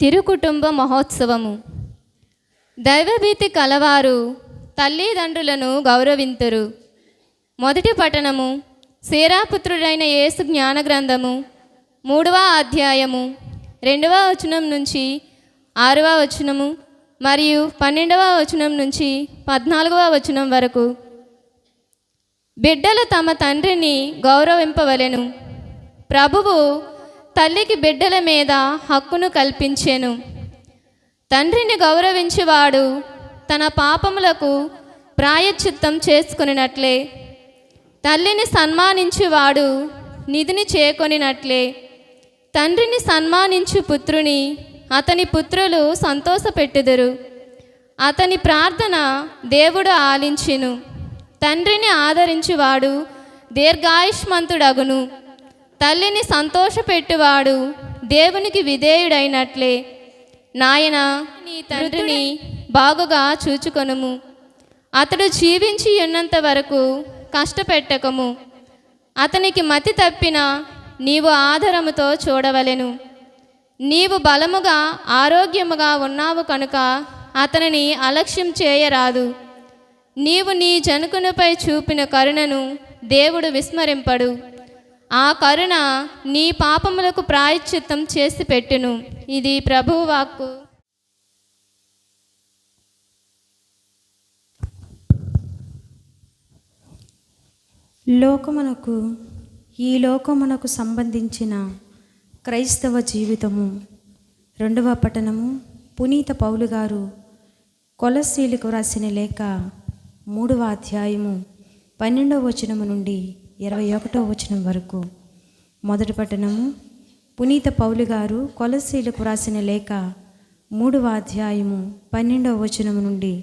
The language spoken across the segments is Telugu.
తిరుకుటుంబ మహోత్సవము. దైవభీతి కలవారు తల్లిదండ్రులను గౌరవింతురు. మొదటి పఠనము సేరాపుత్రుడైన యేసు జ్ఞాన గ్రంథము 3వ అధ్యాయము 2వ వచనం నుంచి 6వ వచనము మరియు 12వ వచనం నుంచి 14వ వచనం వరకు. బిడ్డలు తమ తండ్రిని గౌరవింపవలెను. ప్రభువు తల్లికి బిడ్డల మీద హక్కును కల్పించెను. తండ్రిని గౌరవించేవాడు తన పాపములకు ప్రాయశ్చిత్తం చేసుకొనినట్లే, తల్లిని సన్మానించువాడు నిధిని చేకొనినట్లే. తండ్రిని సన్మానించు పుత్రుని అతని పుత్రులు సంతోషపెట్టుదురు. అతని ప్రార్థన దేవుడు ఆలించెను. తండ్రిని ఆదరించువాడు దీర్ఘాయుష్మంతుడగును. తల్లిని సంతోషపెట్టువాడు దేవునికి విధేయుడైనట్లే. నాయన, నీ తండ్రిని బాగుగా చూచుకొనుము. అతడు జీవించి ఉన్నంత వరకు కష్టపెట్టకము. అతనికి మతి తప్పిన నీవు ఆదరముతో చూడవలెను. నీవు బలముగా ఆరోగ్యముగా ఉన్నావు కనుక అతనిని అలక్ష్యం చేయరాదు. నీవు నీ జనకునిపై చూపిన కరుణను దేవుడు విస్మరింపడు. ఆ కరుణ నీ పాపములకు ప్రాయశ్చిత్తం చేసి పెట్టును. ఇది ప్రభువు వాక్కు. ఈ లోకమునకు సంబంధించిన క్రైస్తవ జీవితము 2వ పఠనము పునీత పౌలు గారు కొలస్సీలకు రాసిన లేఖ 3వ అధ్యాయము 12వ వచనము నుండి 21వ వచనం వరకు. మొదటి పఠనము పునీత పౌలు గారు కొలస్సీలకు రాసిన లేఖ 3వ అధ్యాయము 12వ వచనము నుండి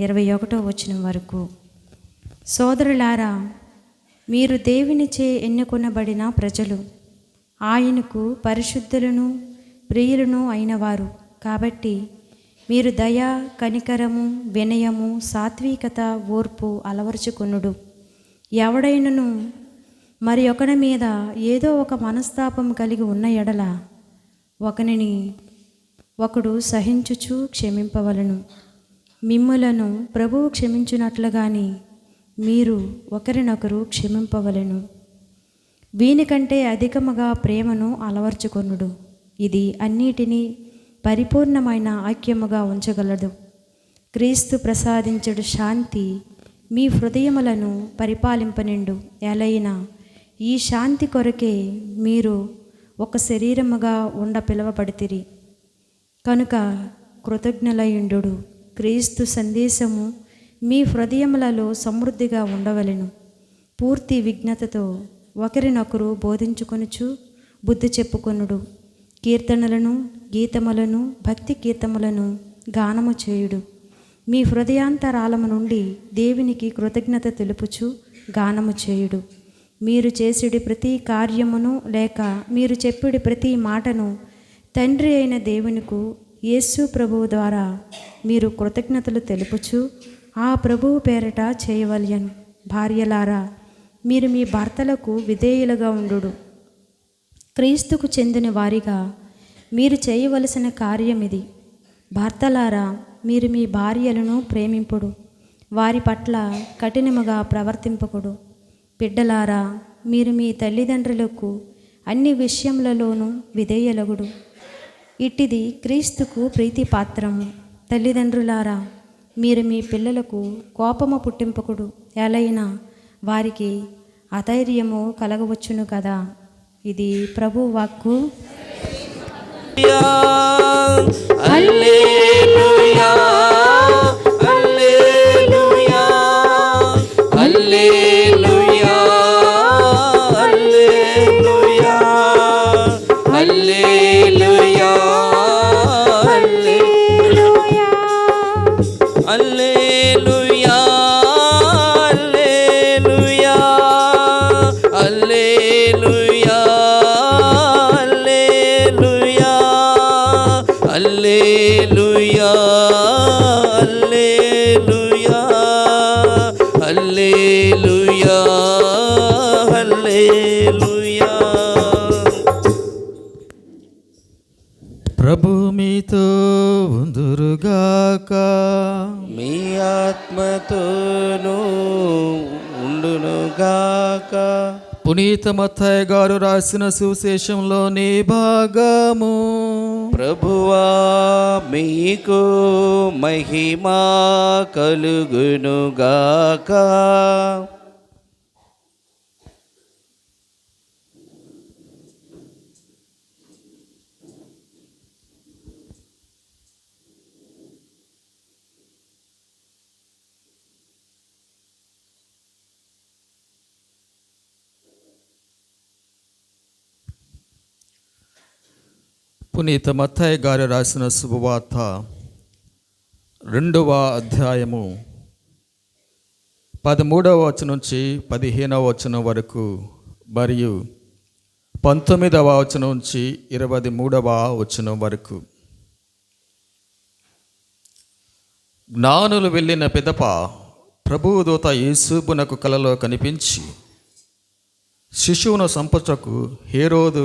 21వ వచనం వరకు. సోదరులారా, మీరు దేవునిచే ఎన్నుకొనబడిన ప్రజలు, ఆయనకు పరిశుద్ధులను ప్రియులను అయినవారు. కాబట్టి మీరు దయ, కనికరము, వినయము, సాత్వికత, ఓర్పు అలవరుచుకొనుడు. ఎవడైనను మరి ఒకని మీద ఏదో ఒక మనస్తాపం కలిగి ఉన్న ఎడల ఒకనిని ఒకడు సహించుచు క్షమింపవలను. మిమ్ములను ప్రభువు క్షమించునట్లుగాని మీరు ఒకరినొకరు క్షమింపవలెను. వీనికంటే అధికముగా ప్రేమను అలవర్చుకొనుడు. ఇది అన్నిటినీ పరిపూర్ణమైన ఐక్యముగా ఉంచగలదు. క్రీస్తు ప్రసాదించుడు శాంతి మీ హృదయములను పరిపాలింపనిండు. ఎలైనా ఈ శాంతి కొరకే మీరు ఒక శరీరముగా పిలువబడితిరి కనుక కృతజ్ఞులయుండు. క్రీస్తు సందేశము మీ హృదయములలో సమృద్ధిగా ఉండవలెను. పూర్తి విజ్ఞతతో ఒకరినొకరు బోధించుకొనుచు బుద్ధి చెప్పుకొనుడు. కీర్తనలను, గీతములను, భక్తి గీతములను గానము చేయుడు. మీ హృదయాంతరాలము నుండి దేవునికి కృతజ్ఞత తెలుపుచు గానము చేయుడు. మీరు చేసిడి ప్రతి కార్యమును లేక మీరు చెప్పిడి ప్రతి మాటను తండ్రి అయిన దేవునికు యేసు ప్రభువు ద్వారా మీరు కృతజ్ఞతలు తెలుపుచు ఆ ప్రభువు పేరట చేయవలెను. భార్యలారా, మీరు మీ భర్తలకు విధేయులుగా ఉండుడు. క్రీస్తుకు చెందిన వారిగా మీరు చేయవలసిన కార్యం ఇది. భర్తలారా, మీరు మీ భార్యలను ప్రేమింపుడు, వారి పట్ల కఠినముగా ప్రవర్తింపకుడు. బిడ్డలారా, మీరు మీ తల్లిదండ్రులకు అన్ని విషయములలోనూ విధేయులగుడు. ఇట్టిది క్రీస్తుకు ప్రీతిపాత్రము. తల్లిదండ్రులారా, మీరు మీ పిల్లలకు కోపము పుట్టింపకుడు, ఎలైనా వారికి అధైర్యము కలగవచ్చును కదా. ఇది ప్రభు వాక్కు. హల్లెలూయా, hallelujah, hallelujah, hallelujah, hallelujah, hallelujah, hallelujah, hallelujah, hallelujah, hallelujah, hallelujah, హల్లెలూయా. ప్రభు మీతో ఉండునుగాక. మీ ఆత్మతోనూ ఉండునుగాక. పునీత మత్తయి గారు రాసిన సువిశేషంలోని భాగము. ప్రభువా మీకు మహిమా కలుగునుగాక. పునీత మత్తయి గారు రాసిన శుభవార్త 2వ అధ్యాయము 13వ వచనం నుంచి 15వ వచనం వరకు మరియు 19వ వచనం నుంచి 23వ వచనం వరకు. జ్ఞానులు వెళ్ళిన పిదప ప్రభువు దూత యేసునకు కలలో కనిపించి, శిశువును సంపచకు హేరోదు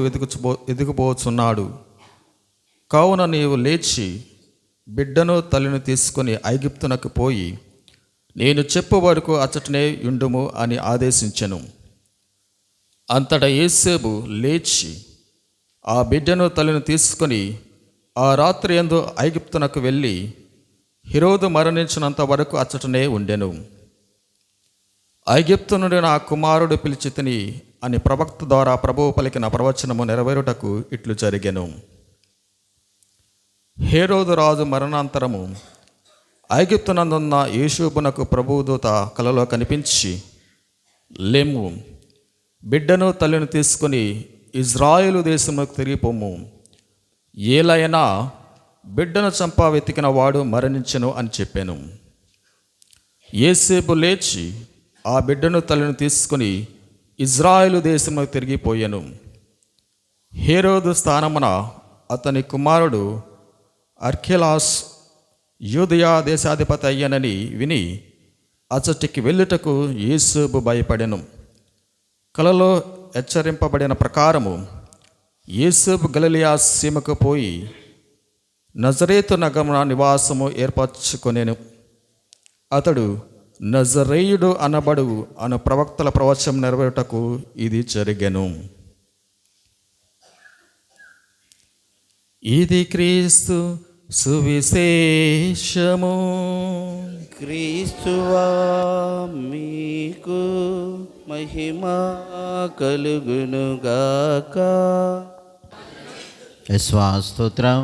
ఎదుగుపోతున్నాడు, కావున నీవు లేచి బిడ్డను తల్లిని తీసుకొని ఐగుప్తునకు పోయి నేను చెప్పు వరకు అచ్చటనే యుండుము అని ఆదేశించెను. అంతటా యేసేపు లేచి ఆ బిడ్డను తల్లిని తీసుకొని ఆ రాత్రి యందు ఐగుప్తునకు వెళ్ళి హేరోదు మరణించినంత వరకు అచ్చటనే ఉండెను. ఐగుప్తు నుండి నా కుమారుడు పిలిచితిని అని ప్రవక్త ద్వారా ప్రభువు పలికిన ప్రవచనము నెరవేరుటకు ఇట్లు జరిగెను. హేరోదు రాజు మరణాంతరము ఐగుప్తునందున్న యేషూబునకు ప్రభుదూత కలలో కనిపించి, లేము, బిడ్డను తల్లిని తీసుకొని ఇజ్రాయేలు దేశంలోకి తిరిగిపోము, ఏలైనా బిడ్డను చంపా వెతికిన వాడు మరణించెను అని చెప్పాను. యేసేపు లేచి ఆ బిడ్డను తల్లిని తీసుకొని ఇజ్రాయేలు దేశంలోకి తిరిగిపోయాను. హేరోదు స్థానమున అతని కుమారుడు అర్కెలాస్ యూదయా దేశాధిపతి అయ్యానని విని అచ్చటికి వెళ్ళుటకు యేసేపు భయపడెను. కలలో హెచ్చరింపబడిన ప్రకారము యేసేపు గలిలయ సీమకు పోయి నజరేతు నగరమున నివాసము ఏర్పరచుకొనెను. అతడు నజరేయుడు అనబడు అను ప్రవక్తల ప్రవచనం నెరవేరుటకు ఇది జరిగెను. ఇది క్రీస్తు సువిశేషము. క్రీస్తువా మీకు మహిమా కలుగునుగాక. స్తోత్రం.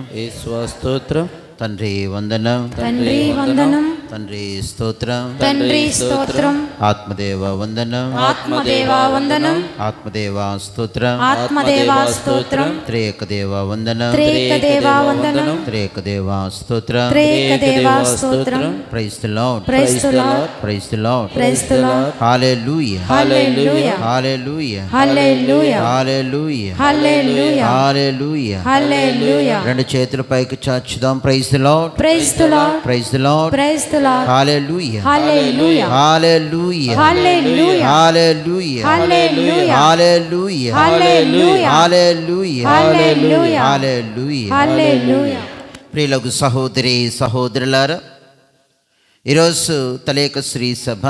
స్తోత్రం. తండ్రి వందనం. తండ్రి వందనం. తండ్రి స్తోత్రం. తండ్రి స్తోత్రం. ఆత్మదేవ వందనం. ఆత్మదేవ వందనం. ఆత్మదేవ స్తోత్రం. ఆత్మదేవ స్తోత్రం. త్రేకదేవ వందనం. త్రేకదేవ వందనం. త్రేకదేవ స్తోత్రం. త్రేకదేవ స్తోత్రం. Praise the lord. Praise the lord. Praise the lord. Praise the lord. Hallelujah. Hallelujah. Hallelujah. Hallelujah. Hallelujah. Hallelujah. Hallelujah. Hallelujah. రెండు చేతులు పైకి చాచుదాం. Praise the lord. Praise the lord. Praise the lord. Praise the lord. Hallelujah. Hallelujah. Hallelujah. Hallelujah. Hallelujah. Hallelujah. Hallelujah. Hallelujah. Hallelujah. Hallelujah. Hallelujah. Hallelujah. ప్రియులకు సహోదరి సహోదరులారా, ఈరోజు తలేక శ్రీ సభ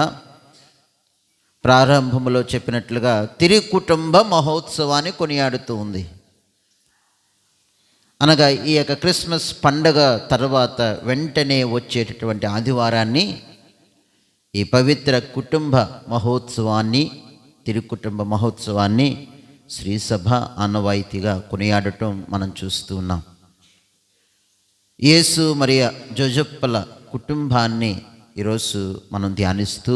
ప్రారంభంలో చెప్పినట్లుగా తిరు కుటుంబ మహోత్సవాన్ని కొనియాడుతూ ఉంది. అనగా ఈ యొక్క క్రిస్మస్ పండగ తర్వాత వెంటనే వచ్చేటటువంటి ఆదివారాన్ని ఈ పవిత్ర కుటుంబ మహోత్సవాన్ని, తిరు కుటుంబ మహోత్సవాన్ని శ్రీసభ ఆనవాయితీగా కొనియాడటం మనం చూస్తూ ఉన్నాం. యేసు మరియ జోజప్పల కుటుంబాన్ని ఈరోజు మనం ధ్యానిస్తూ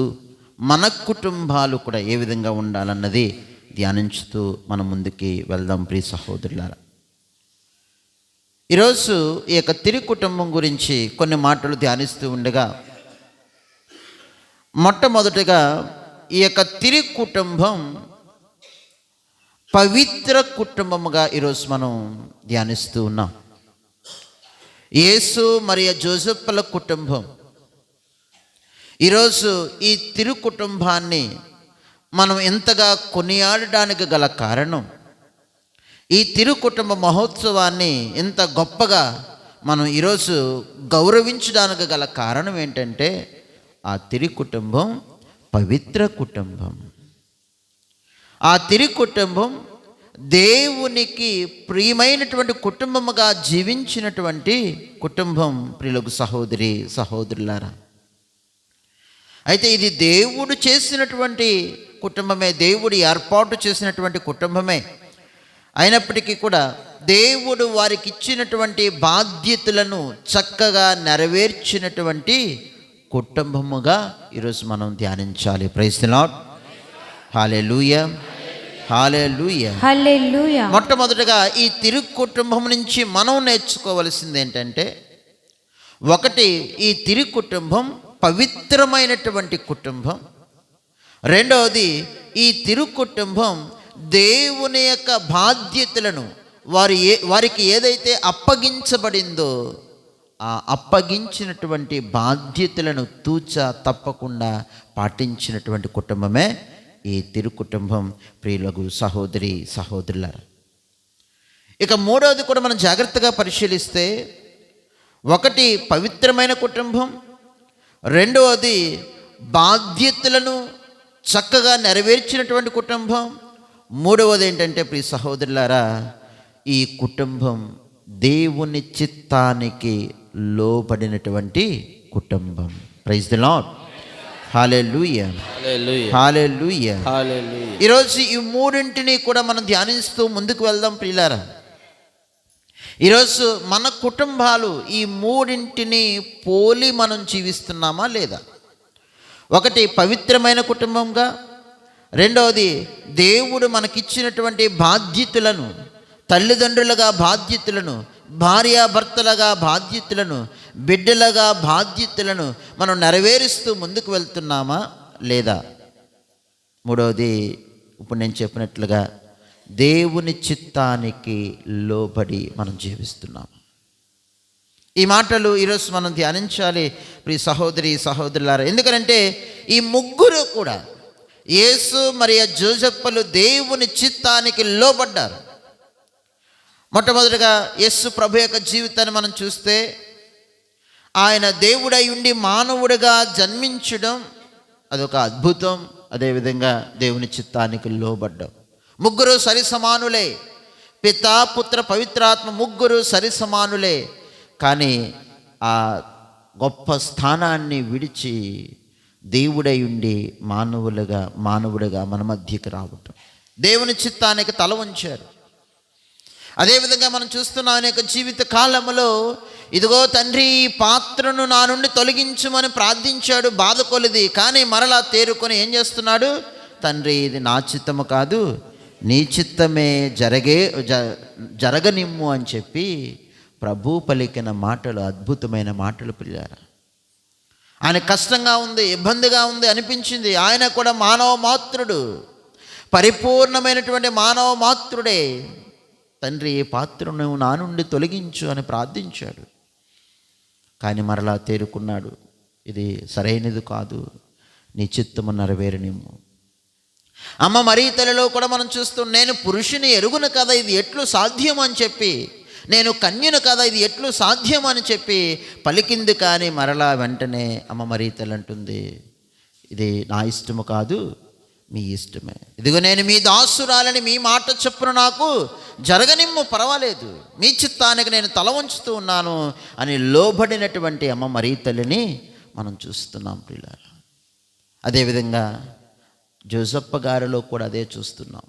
మన కుటుంబాలు కూడా ఏ విధంగా ఉండాలన్నది ధ్యానించుతూ మనం ముందుకి వెళ్దాం. ప్రియ సహోదరులారా, ఈరోజు ఈ యొక్క తిరు కుటుంబం గురించి కొన్ని మాటలు ధ్యానిస్తూ ఉండగా, మొట్టమొదటిగా ఈ యొక్క తిరు కుటుంబం పవిత్ర కుటుంబముగా ఈరోజు మనం ధ్యానిస్తూ ఉన్నాం. యేసు మరియు జోసెఫ్ల కుటుంబం. ఈరోజు ఈ తిరు కుటుంబాన్ని మనం ఎంతగా కొనియాడడానికి గల కారణం, ఈ తిరు కుటుంబ మహోత్సవాన్ని ఎంత గొప్పగా మనం ఈరోజు గౌరవించడానికి గల కారణం ఏంటంటే ఆ తిరి కుటుంబం పవిత్ర కుటుంబం. ఆ తిరి కుటుంబం దేవునికి ప్రియమైనటువంటి కుటుంబముగా జీవించినటువంటి కుటుంబం. ప్రియులకు సహోదరి సహోదరులారా, అయితే ఇది దేవుడు చేసినటువంటి కుటుంబమే, దేవుడు ఏర్పాటు చేసినటువంటి కుటుంబమే. అయినప్పటికీ కూడా దేవుడు వారికి ఇచ్చినటువంటి బాధ్యతలను చక్కగా నెరవేర్చినటువంటి కుటుంబముగా ఈరోజు మనం ధ్యానించాలి. Praise the lord. Hallelujah, hallelujah, hallelujah. మొట్టమొదటిగా ఈ తిరుగు కుటుంబం నుంచి మనం నేర్చుకోవలసింది ఏంటంటే, ఒకటి, ఈ తిరుగు కుటుంబం పవిత్రమైనటువంటి కుటుంబం. రెండవది, ఈ తిరుగు కుటుంబం దేవుని యొక్క బాధ్యతలను వారికి ఏదైతే అప్పగించబడిందో ఆ అప్పగించినటువంటి బాధ్యతలను తూచా తప్పకుండా పాటించినటువంటి కుటుంబమే ఈ తిరుగు కుటుంబం. ప్రియులకు సహోదరి సహోదరులారా, ఇక మూడవది కూడా మనం జాగ్రత్తగా పరిశీలిస్తే, ఒకటి పవిత్రమైన కుటుంబం, రెండవది బాధ్యతలను చక్కగా నెరవేర్చినటువంటి కుటుంబం, మూడవది ఏంటంటే ప్రియ సహోదరులారా, ఈ కుటుంబం దేవుని చిత్తానికి లోబడినటువంటి కుటుంబం. Praise the lord. Hallelujah, hallelujah, hallelujah. Hallelujah. ఈరోజు ఈ మూడింటిని కూడా మనం ధ్యానిస్తూ ముందుకు వెళ్దాం ప్రియులారా. ఈరోజు మన కుటుంబాలు ఈ మూడింటిని పోలి మనం జీవిస్తున్నామా లేదా? ఒకటి పవిత్రమైన కుటుంబంగా, రెండవది దేవుడు మనకిచ్చినటువంటి బాధ్యతలను, తల్లిదండ్రులుగా బాధ్యతలను, భార్యాభర్తలుగా బాధ్యతలను, బిడ్డలుగా బాధ్యతలను మనం నెరవేరుస్తూ ముందుకు వెళ్తున్నామా లేదా? మూడవది, ఇప్పుడు నేను చెప్పినట్లుగా దేవుని చిత్తానికి లోబడి మనం జీవిస్తున్నాం. ఈ మాటలు ఈరోజు మనం ధ్యానించాలి ప్రియ సహోదరి సహోదరులారా. ఎందుకంటే ఈ ముగ్గురు కూడా, యేసు మరియు జోసెఫ్లు దేవుని చిత్తానికి లోబడ్డారు. మొట్టమొదటిగా యేసు ప్రభు యొక్క జీవితాన్ని మనం చూస్తే, ఆయన దేవుడై ఉండి మానవుడిగా జన్మించడం అదొక అద్భుతం. అదేవిధంగా దేవుని చిత్తానికి లోబడ్డం. ముగ్గురు సరి సమానులే, పితా పుత్ర పవిత్రాత్మ ముగ్గురు సరి సమానులే. కానీ ఆ గొప్ప స్థానాన్ని విడిచి దేవుడై ఉండి మానవుడిగా మన మధ్యకి రావటం, దేవుని చిత్తానికి తల వంచారు. అదేవిధంగా మనం చూస్తున్నాం ఆయన యొక్క జీవిత కాలంలో, ఇదిగో తండ్రి ఈ పాత్రను నా నుండి తొలగించుమని ప్రార్థించాడు బాధ కొలిది. కానీ మరలా తేరుకొని ఏం చేస్తున్నాడు? తండ్రి ఇది నా చిత్తము కాదు, నీ చిత్తమే జరగనిమ్ము అని చెప్పి ప్రభు పలికిన మాటలు అద్భుతమైన మాటలు పిల్లారా. ఆయన కష్టంగా ఉంది, ఇబ్బందిగా ఉంది అనిపించింది. ఆయన కూడా మానవ మాత్రుడు, పరిపూర్ణమైనటువంటి మానవ మాత్రుడే. తండ్రి ఈ పాత్రను నా నుండి తొలగించు అని ప్రార్థించాడు. కానీ మరలా తేరుకున్నాడు, ఇది సరైనది కాదు, నీ చిత్తము నెరవేరనిమ్ము. అమ్మ మరియ తల్లిలో కూడా మనం చూస్తాం, నేను పురుషుని ఎరుగును కదా, ఇది ఎట్లు సాధ్యం అని చెప్పి, నేను కన్యను కదా, ఇది ఎట్లు సాధ్యం అని చెప్పి పలికింది. కానీ మరలా వెంటనే అమ్మ మరియ తల్లి అంటుంది, ఇది నా ఇష్టము కాదు, మీ ఇష్టమే. ఇదిగో నేను మీ దాసురాలని, మీ మాట చొప్పున నాకు జరగనిమ్ము, పర్వాలేదు, మీ చిత్తానికి నేను తల వంచుతూ ఉన్నాను అని లోబడినటువంటి అమ్మ మరియ తల్లిని మనం చూస్తున్నాం ప్రియులారా. అదేవిధంగా జోసెఫ్ గారిలో కూడా అదే చూస్తున్నాం.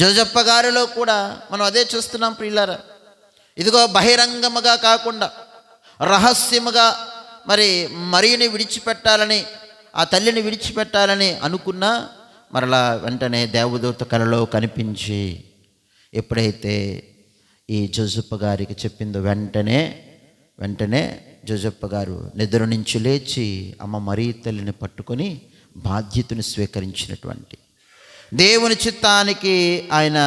జోసెఫ్ గారిలో కూడా మనం అదే చూస్తున్నాం ప్రియులారా. ఇదిగో బహిరంగముగా కాకుండా రహస్యముగా మరియుని విడిచిపెట్టాలని, ఆ తల్లిని విడిచిపెట్టాలని అనుకున్నా, మరలా వెంటనే దేవదూత కలలో కనిపించి ఎప్పుడైతే ఈ జోసెఫ్ గారికి చెప్పిందో, వెంటనే జోసెఫ్ గారు నిద్ర నుంచి లేచి అమ్మ మరియ తల్లిని పట్టుకొని బాధ్యతను స్వీకరించినటువంటి, దేవుని చిత్తానికి ఆయన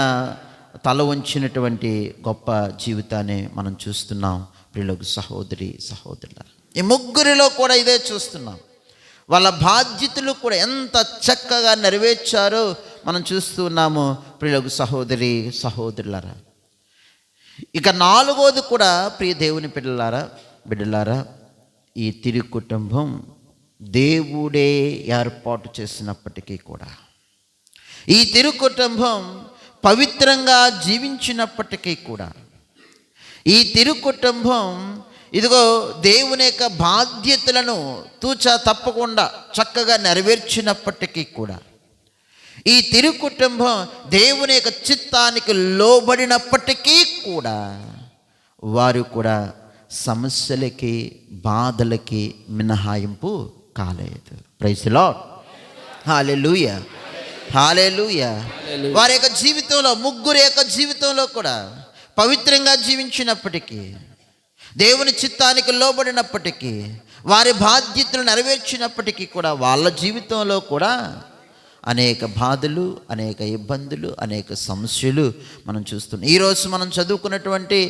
తల వంచినటువంటి గొప్ప జీవితాన్ని మనం చూస్తున్నాం ప్రియులకు సహోదరి సహోదరులారా. ఈ ముగ్గురిలో కూడా ఇదే చూస్తున్నాం. వాళ్ళ బాధ్యతలు కూడా ఎంత చక్కగా నెరవేర్చారో మనం చూస్తున్నాము ప్రియులకు సహోదరి సహోదరులారా. ఇక 4వది కూడా ప్రియ దేవుని బిడ్డలారా ఈ తిరు కుటుంబం దేవుడే ఏర్పాటు చేసినప్పటికీ కూడా, ఈ తిరు కుటుంబం పవిత్రంగా జీవించినప్పటికీ కూడా, ఈ తిరు కుటుంబం ఇదిగో దేవుని యొక్క బాధ్యతలను తూచా తప్పకుండా చక్కగా నెరవేర్చినప్పటికీ కూడా, ఈ తిరు కుటుంబం దేవుని యొక్క చిత్తానికి లోబడినప్పటికీ కూడా వారు కూడా సమస్యలకి బాధలకి మినహాయింపు కాలేదు. Praise the lord. Hallelujah, hallelujah. వారి యొక్క జీవితంలో, ముగ్గురు యొక్క జీవితంలో కూడా పవిత్రంగా జీవించినప్పటికీ, దేవుని చిత్తానికి లోబడినప్పటికీ, వారి బాధ్యతలు నెరవేర్చినప్పటికీ కూడా వాళ్ళ జీవితంలో కూడా అనేక బాధలు, అనేక ఇబ్బందులు, అనేక సమస్యలు మనం చూస్తున్నాం. ఈరోజు మనం చదువుకున్నటువంటి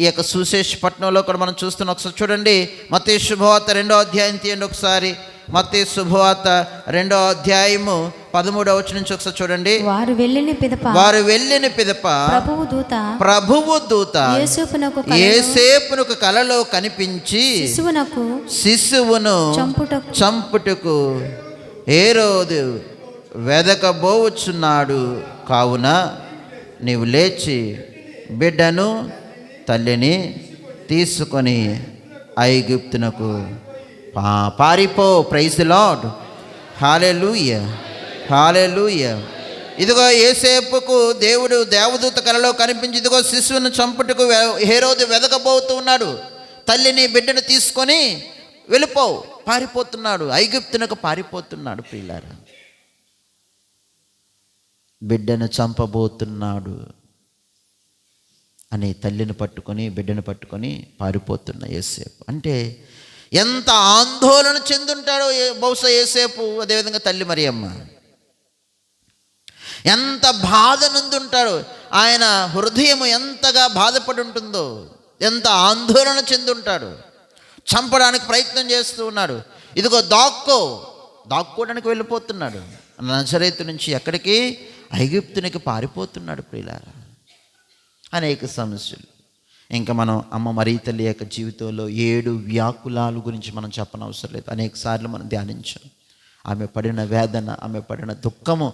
ఈ యొక్క సుశేషపట్నంలో కూడా మనం చూస్తున్నాం. ఒకసారి చూడండి, మత్తయి శుభవార్త 2వ అధ్యాయం తీయండి ఒకసారి. మత్తయి శుభవార్త 2వ అధ్యాయము 13వ వచనం నుంచి ఒకసారి చూడండి. వారు వెళ్ళిన పిదప ప్రభువు దూత యేసేపునకు కలలో కనిపించి శిశువును చంపుటకు హేరోదు వెదకబోచున్నాడు, కావున నీవు లేచి బిడ్డను తల్లిని తీసుకొని ఐగుప్తునకు పారిపో. Praise the lord. Hallelujah, hallelujah. ఇదిగో యేసేపుకు దేవదూత కలలో కనిపించి, ఇదిగో శిశువును చంపుటకు హేరోదు వెదకబోతూ ఉన్నాడు, తల్లిని బిడ్డను తీసుకొని వెళ్ళిపో, పారిపోతున్నాడు, ఐగుప్తునకు పారిపోతున్నాడు. ప్రియులారా, బిడ్డను చంపబోతున్నాడు అని తల్లిని పట్టుకొని బిడ్డను పట్టుకొని పారిపోతున్న యేసేపు. అంటే ఎంత ఆందోళన చెందుంటాడో బహుశా యేసేపు, అదేవిధంగా తల్లి మరియమ్మ ఎంత బాధ నుండుంటాడో, ఆయన హృదయం ఎంతగా బాధపడి ఉంటుందో, ఎంత ఆందోళన చెందుంటాడు. చంపడానికి ప్రయత్నం చేస్తూ ఉన్నాడు. ఇదిగో దాక్కోవడానికి వెళ్ళిపోతున్నాడు. నజరేతు నుంచి ఎక్కడికి? ఐగుప్తునికి పారిపోతున్నాడు. ప్రియులారా, అనేక సమస్యలు. ఇంకా మనం అమ్మ మరియ తల్లి యొక్క జీవితంలో 7 వ్యాకులాల గురించి మనం చెప్పనవసరం లేదు. అనేక సార్లు మనం ధ్యానించాం. ఆమె పడిన వేదన, ఆమె పడిన దుఃఖము,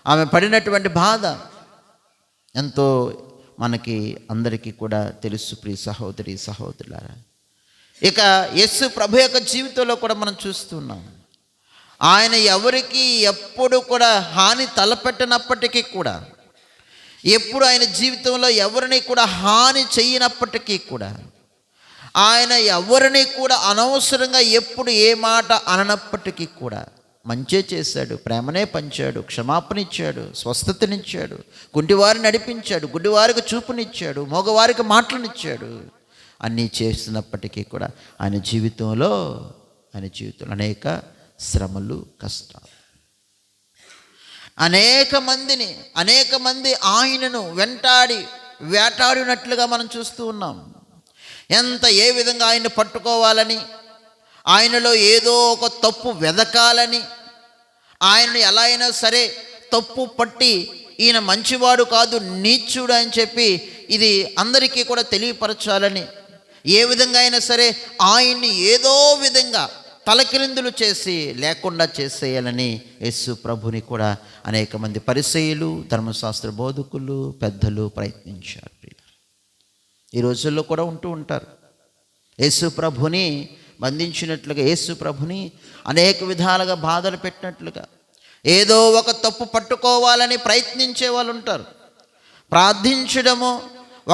ఆమె పడినటువంటి బాధ ఎంతో మనకి అందరికీ కూడా తెలుసు. ప్రియ సహోదరి సహోదరులారా, ఇక యేసు ప్రభు యొక్క జీవితంలో కూడా మనం చూస్తున్నాం. ఆయన ఎవరికి ఎప్పుడు కూడా హాని తలపెట్టినప్పటికీ కూడా, ఎప్పుడు ఆయన జీవితంలో ఎవరిని కూడా హాని చేయనప్పటికీ కూడా, ఆయన ఎవరిని కూడా అనవసరంగా ఎప్పుడు ఏ మాట అననప్పటికీ కూడా మంచే చేశాడు, ప్రేమనే పంచాడు, క్షమాపణ ఇచ్చాడు, స్వస్థతనిచ్చాడు, కుంటివారిని నడిపించాడు, గుడ్డివారికి చూపునిచ్చాడు, మగవారికి మాటలనిచ్చాడు. అన్నీ చేస్తున్నప్పటికీ కూడా ఆయన జీవితంలో అనేక శ్రమలు, కష్టాలు, అనేక మంది ఆయనను వేటాడినట్లుగా మనం చూస్తూ ఉన్నాం. ఏ విధంగా ఆయన్ని పట్టుకోవాలని, ఆయనలో ఏదో ఒక తప్పు వెదకాలని, ఆయనను ఎలా అయినా సరే తప్పు పట్టి ఈయన మంచివాడు కాదు, నీచుడు అని చెప్పి ఇది అందరికీ కూడా తెలియపరచాలని, ఏ విధంగా అయినా సరే ఆయన్ని ఏదో విధంగా తలకిరిందులు చేసి లేకుండా చేసేయాలని యేసు ప్రభుని కూడా అనేక మంది పరిసయ్యులు, ధర్మశాస్త్ర బోధకులు, పెద్దలు ప్రయత్నించారు. ఈ రోజుల్లో కూడా ఉంటూ ఉంటారు. యేసు ప్రభుని బంధించినట్లుగా, యేసు ప్రభుని అనేక విధాలుగా బాధలు పెట్టినట్లుగా, ఏదో ఒక తప్పు పట్టుకోవాలని ప్రయత్నించే వాళ్ళు ఉంటారు. ప్రార్థించడము,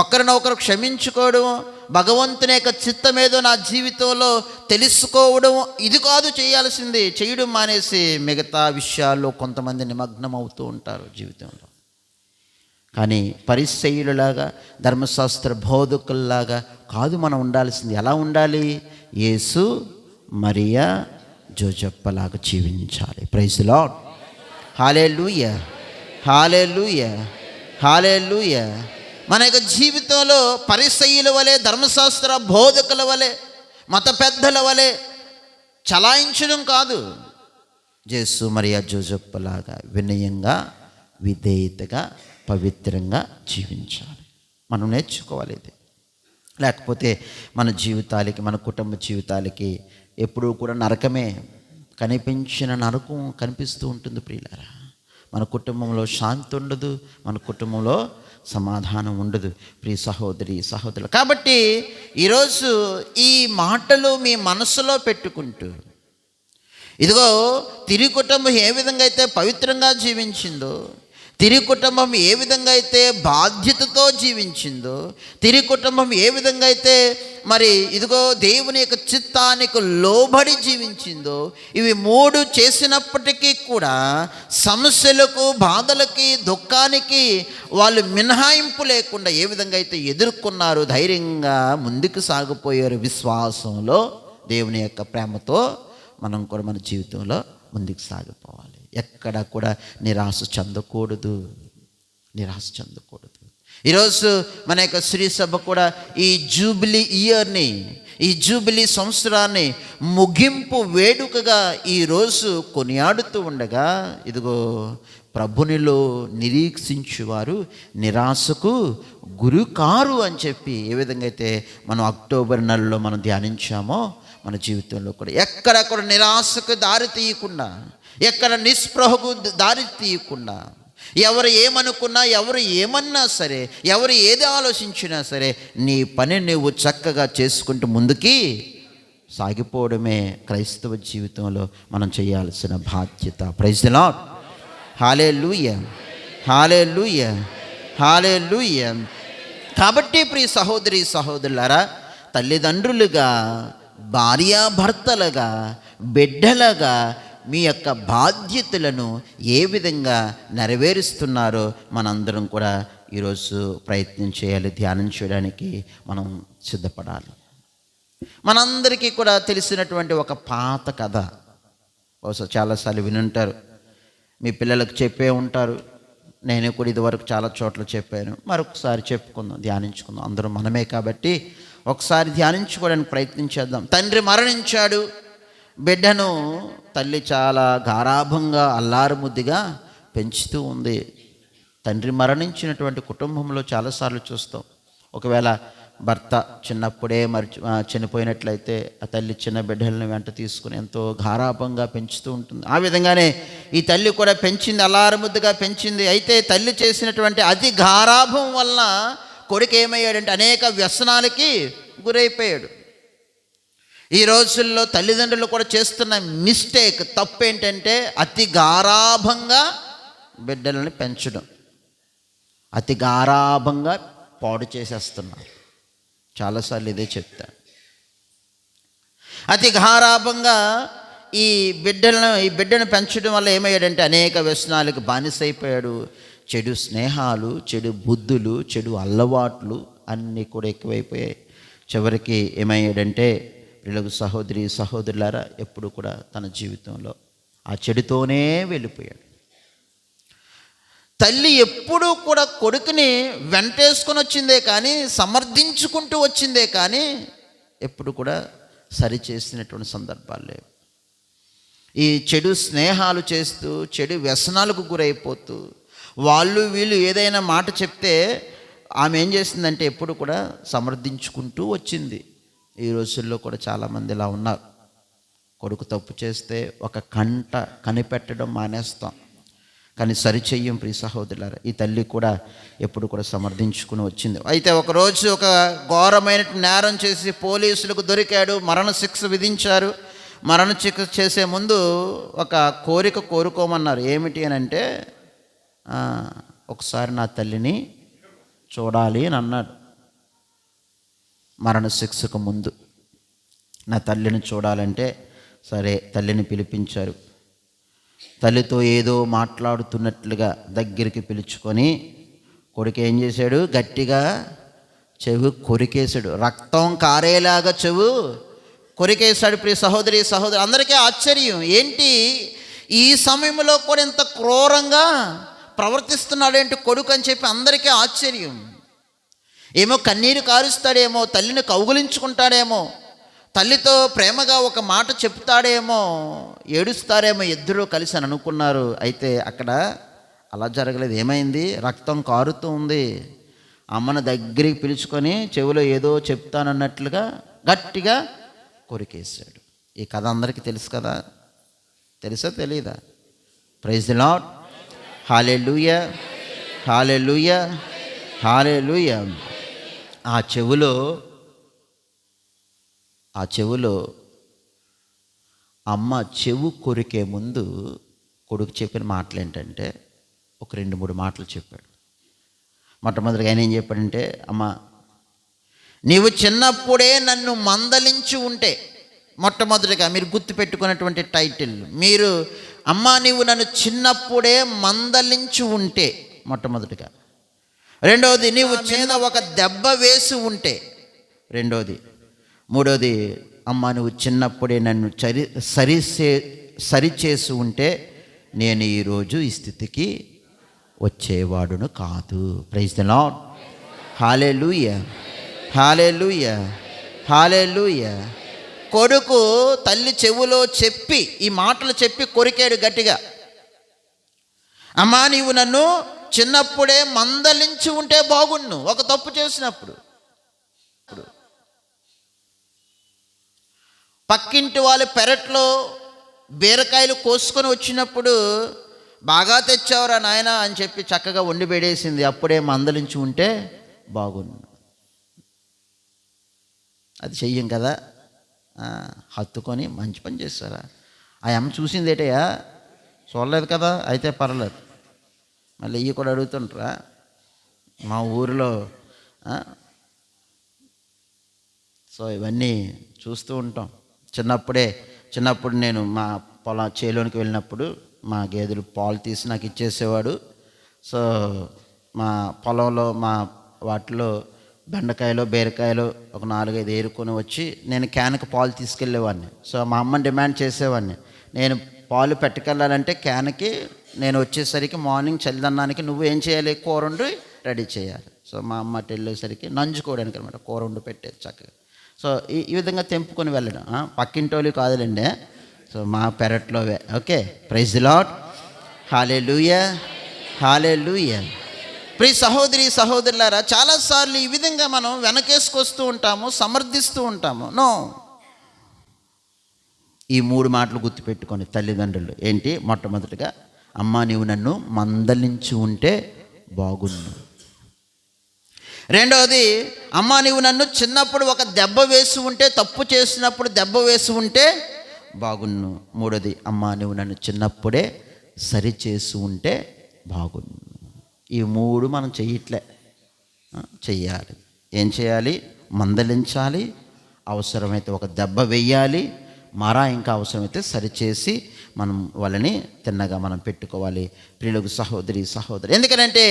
ఒకరినొకరు క్షమించుకోవడము, భగవంతుని యొక్క చిత్తం ఏదో నా జీవితంలో తెలుసుకోవడం, ఇది కాదు చేయాల్సింది. చేయడం మానేసి మిగతా విషయాల్లో కొంతమంది నిమగ్నం అవుతూ ఉంటారు జీవితంలో. కానీ పరిసయ్యులలాగా, ధర్మశాస్త్ర బోధకుల్లాగా కాదు మనం ఉండాల్సింది. ఎలా ఉండాలి? యేసు మరియా జోజప్పలాగా జీవించాలి. Praise the lord. Hallelujah, hallelujah, hallelujah. మన యొక్క జీవితంలో పరిసయ్యుల వలె, ధర్మశాస్త్ర బోధకుల వలె, మత పెద్దల వలె చలాయించడం కాదు. యేసు మరియా జోజప్పలాగా వినయంగా, విధేయతగా, పవిత్రంగా జీవించాలి. మనం నేర్చుకోవాలి ఇది. లేకపోతే మన జీవితాలకి, మన కుటుంబ జీవితాలకి ఎప్పుడూ కూడా నరకమే, కనిపించిన నరకం కనిపిస్తూ ఉంటుంది ప్రియులారా. మన కుటుంబంలో శాంతి ఉండదు, మన కుటుంబంలో సమాధానం ఉండదు ప్రియ సహోదరి సహోదరులు. కాబట్టి ఈరోజు ఈ మాటలు మీ మనసులో పెట్టుకుంటూ, ఇదిగో తిరిగి కుటుంబం ఏ విధంగా అయితే పవిత్రంగా జీవించిందో, తిరిగి కుటుంబం ఏ విధంగా అయితే బాధ్యతతో జీవించిందో, తిరిగి కుటుంబం ఏ విధంగా అయితే మరి ఇదిగో దేవుని యొక్క చిత్తానికి లోబడి జీవించిందో, ఇవి 3 చేసినప్పటికీ కూడా సమస్యలకు, బాధలకి, దుఃఖానికి వాళ్ళు మినహాయింపు లేకుండా ఏ విధంగా అయితే ఎదుర్కొన్నారు, ధైర్యంగా ముందుకు సాగిపోయారు విశ్వాసంలో, దేవుని యొక్క ప్రేమతో మనం కూడా మన జీవితంలో ముందుకు సాగిపోవాలి. ఎక్కడ కూడా నిరాశ చెందకూడదు, నిరాశ చెందకూడదు. ఈరోజు మన యొక్క శ్రీ సభ కూడా ఈ జూబిలీ ఇయర్ని, ఈ జూబిలీ సంవత్సరాన్ని ముగింపు వేడుకగా ఈరోజు కొనియాడుతూ ఉండగా, ఇదిగో ప్రభునిలో నిరీక్షించువారు నిరాశకు గురికారు అని చెప్పి ఏ విధంగా అయితే మనం అక్టోబర్ నెలలో మనం ధ్యానించామో, మన జీవితంలో కూడా ఎక్కడ కూడా నిరాశకు దారి తీయకుండా, ఎక్కడ నిస్పృహకు దారి తీయకుండా, ఎవరు ఏమనుకున్నా, ఎవరు ఏమన్నా సరే, ఎవరు ఏది ఆలోచించినా సరే, నీ పని నువ్వు చక్కగా చేసుకుంటూ ముందుకి సాగిపోవడమే క్రైస్తవ జీవితంలో మనం చేయాల్సిన బాధ్యత. Praise the lord. Hallelujah, hallelujah, hallelujah. కాబట్టి ప్రియ సహోదరి సహోదరులారా, తల్లిదండ్రులుగా, భార్యాభర్తలుగా, బిడ్డలుగా మీ యొక్క బాధ్యతలను ఏ విధంగా నెరవేరుస్తున్నారో మనందరం కూడా ఈరోజు ప్రయత్నం చేయాలి, ధ్యానం చేయడానికి మనం సిద్ధపడాలి. మనందరికీ కూడా తెలిసినటువంటి ఒక పాత కథ, బహుశా చాలాసార్లు వినుంటారు, మీ పిల్లలకు చెప్పే ఉంటారు, నేను కూడా ఇదివరకు చాలా చోట్ల చెప్పాను. మరొకసారి చెప్పుకుందాం, ధ్యానించుకుందాం. అందరూ మనమే కాబట్టి ఒకసారి ధ్యానించుకోవడానికి ప్రయత్నం చేద్దాం. తండ్రి మరణించాడు, బిడ్డను తల్లి చాలా గారాభంగా అల్లారుముద్దిగా పెంచుతూ ఉంది. తండ్రి మరణించినటువంటి కుటుంబంలో చాలాసార్లు చూస్తాం. ఒకవేళ భర్త చిన్నప్పుడే చనిపోయినట్లయితే ఆ తల్లి చిన్న బిడ్డలను వెంట తీసుకుని ఎంతో గారాభంగా పెంచుతూ ఉంటుంది. ఆ విధంగానే ఈ తల్లి కూడా పెంచింది, అల్లారుముద్దుగా పెంచింది. అయితే తల్లి చేసినటువంటి అతి గారాభం వలన కొడుకు ఏమయ్యాడంటే అనేక వ్యసనాలకి గురైపోయాడు. ఈ రోజుల్లో తల్లిదండ్రులు కూడా చేస్తున్న మిస్టేక్, తప్పు ఏంటంటే అతి గారాభంగా బిడ్డలని పెంచడం, అతి గారాభంగా పాడు చేసేస్తున్నారు. చాలాసార్లు ఇదే చెప్తాను. అతి గారాభంగా ఈ బిడ్డను పెంచడం వల్ల ఏమయ్యాడంటే అనేక వ్యసనాలకు బానిసైపోయాడు. చెడు స్నేహాలు, చెడు బుద్ధులు, చెడు అలవాట్లు అన్నీ కూడా ఎక్కువైపోయాయి. చివరికి ఏమయ్యాడంటే వీళ్ళకు సహోదరి సహోదరులారా ఎప్పుడు కూడా తన జీవితంలో ఆ చెడుతోనే వెళ్ళిపోయాడు. తల్లి ఎప్పుడూ కూడా కొడుకుని వెంటేసుకొని వచ్చిందే కానీ, సమర్థించుకుంటూ వచ్చిందే కానీ ఎప్పుడు కూడా సరి చేసినటువంటి సందర్భాలు లేవు. ఈ చెడు స్నేహాలు చేస్తూ, చెడు వ్యసనాలకు గురైపోతూ, వాళ్ళు వీళ్ళు ఏదైనా మాట చెప్తే ఆమె ఏం చేసిందంటే ఎప్పుడు కూడా సమర్థించుకుంటూ వచ్చింది. ఈ రోజుల్లో కూడా చాలామంది ఇలా ఉన్నారు. కొడుకు తప్పు చేస్తే ఒక కంట కనిపెట్టడం మానేస్తాం, కానీ సరిచెయ్యం. ప్రియ సహోదరులారా, ఈ తల్లి కూడా ఎప్పుడు కూడా సమర్థించుకుని వచ్చింది. అయితే ఒకరోజు ఒక ఘోరమైన నేరం చేసి పోలీసులకు దొరికాడు, మరణశిక్ష విధించారు. మరణశిక్ష చేసే ముందు ఒక కోరిక కోరుకోమన్నారు. ఏమిటి అని అంటే, ఒకసారి నా తల్లిని చూడాలి అని అన్నాడు. మరణశిక్షకు ముందు నా తల్లిని చూడాలంటే సరే, తల్లిని పిలిపించారు. తల్లితో ఏదో మాట్లాడుతున్నట్లుగా దగ్గరికి పిలుచుకొని కొడుకు ఏం చేశాడు, గట్టిగా చెవు కొరికేశాడు. రక్తం కారేలాగా చెవు కొరికేశాడు. ప్రియ సహోదరి సహోదరు అందరికీ ఆశ్చర్యం, ఏంటి ఈ సమయంలో కూడా ఇంత క్రూరంగా ప్రవర్తిస్తున్నాడేంటి కొడుకు అని చెప్పి అందరికీ ఆశ్చర్యం. ఏమో కన్నీరు కారుస్తాడేమో, తల్లిని కౌగులించుకుంటాడేమో, తల్లితో ప్రేమగా ఒక మాట చెప్తాడేమో, ఏడుస్తారేమో ఇద్దరూ కలిసి అని అనుకున్నారు. అయితే అక్కడ అలా జరగలేదు. ఏమైంది, రక్తం కారుతూ ఉంది. అమ్మను దగ్గరికి పిలుచుకొని చెవిలో ఏదో చెప్తానన్నట్లుగా గట్టిగా కొరికేశాడు. ఈ కథ అందరికీ తెలుసు కదా, తెలుసా తెలీదా? Praise the lord, hallelujah, hallelujah, హల్లెలూయా. ఆ చెవులో అమ్మ చెవు కొరికే ముందు కొడుకు చెప్పిన మాటలు ఏంటంటే ఒక 2-3 మాటలు చెప్పాడు. మొట్టమొదటిగా ఆయన ఏం చెప్పాడంటే, అమ్మ నీవు చిన్నప్పుడే నన్ను మందలించి ఉంటే, మొట్టమొదటిగా మీరు గుర్తుపెట్టుకున్నటువంటి టైటిల్, మీరు అమ్మ నీవు నన్ను చిన్నప్పుడే మందలించి ఉంటే మొట్టమొదటిగా. రెండవది, నీవు చిన్న ఒక దెబ్బ వేసి ఉంటే రెండవది. మూడవది, అమ్మ నువ్వు చిన్నప్పుడే నన్ను సరిచేసి ఉంటే నేను ఈరోజు ఈ స్థితికి వచ్చేవాడును కాదు. Praise the lord, hallelujah, hallelujah, హల్లెలూయా. కొడుకు తల్లి చెవులో చెప్పి ఈ మాటలు చెప్పి కొరికాడు గట్టిగా. అమ్మా నీవు నన్ను చిన్నప్పుడే మందలించి ఉంటే బాగుండు, ఒక తప్పు చేసినప్పుడు. పక్కింటి వాళ్ళ పెరట్లో బీరకాయలు కోసుకొని వచ్చినప్పుడు బాగా తెచ్చావురా నాయన అని చెప్పి చక్కగా వండి పెడేసింది, అప్పుడే మందలించి ఉంటే బాగుండు. అది చెయ్యం కదా, హత్తుకొని మంచి పని చేస్తారా? ఆ అమ్మ చూసింది ఏటయ్యా, చూడలేదు కదా, అయితే పర్లేదు. మళ్ళీ ఇవి కూడా అడుగుతుంటారా? మా ఊరిలో సో ఇవన్నీ చూస్తూ ఉంటాం. చిన్నప్పుడు నేను మా చేలోనికి వెళ్ళినప్పుడు మా గేదెలు పాలు తీసి నాకు ఇచ్చేసేవాడు. సో మా పొలంలో మా వాటిలో బెండకాయలు బీరకాయలు ఒక 4-5 ఏరుకొని వచ్చి నేను క్యాన్కి పాలు తీసుకెళ్ళేవాడిని. సో మా అమ్మని డిమాండ్ చేసేవాడిని, నేను పాలు పెట్టుకెళ్ళాలంటే క్యాన్కి నేను వచ్చేసరికి మార్నింగ్ చల్లదన్నానికి నువ్వు ఏం చేయాలి, కూర వండి రెడీ చేయాలి. సో మా అమ్మ అటు వెళ్ళేసరికి నంజుకోవడానికి అనమాట కూర వండి పెట్టేది చక్కగా. సో ఈ విధంగా తెంపుకొని వెళ్ళడం పక్కింటోళ్ళు కాదులేండి, సో మా పెరట్లోవే. Okay, praise the lord, hallelujah, హల్లెలూయా. ప్రియ సహోదరి సహోదరులారా, చాలాసార్లు ఈ విధంగా మనం వెనకేసుకొస్తూ ఉంటాము, సమర్థిస్తూ ఉంటాము. నో, ఈ 3 మాటలు గుర్తుపెట్టుకొని తల్లిదండ్రులు ఏంటి? మొట్టమొదటిగా, అమ్మా నీవు నన్ను మందలించి ఉంటే బాగుండు. రెండవది, అమ్మా నీవు నన్ను చిన్నప్పుడు ఒక దెబ్బ వేసి ఉంటే, తప్పు చేసినప్పుడు దెబ్బ వేసి ఉంటే బాగుండు. మూడోది, అమ్మా నువ్వు నన్ను చిన్నప్పుడే సరిచేసి ఉంటే బాగుండు. ఈ 3 మనం చెయ్యాలి. ఏం చేయాలి? మందలించాలి, అవసరమైతే ఒక దెబ్బ వెయ్యాలి, ఇంకా అవసరమైతే సరిచేసి మనం వాళ్ళని తిన్నగా మనం పెట్టుకోవాలి. ప్రియులకు సహోదరి, ఎందుకంటే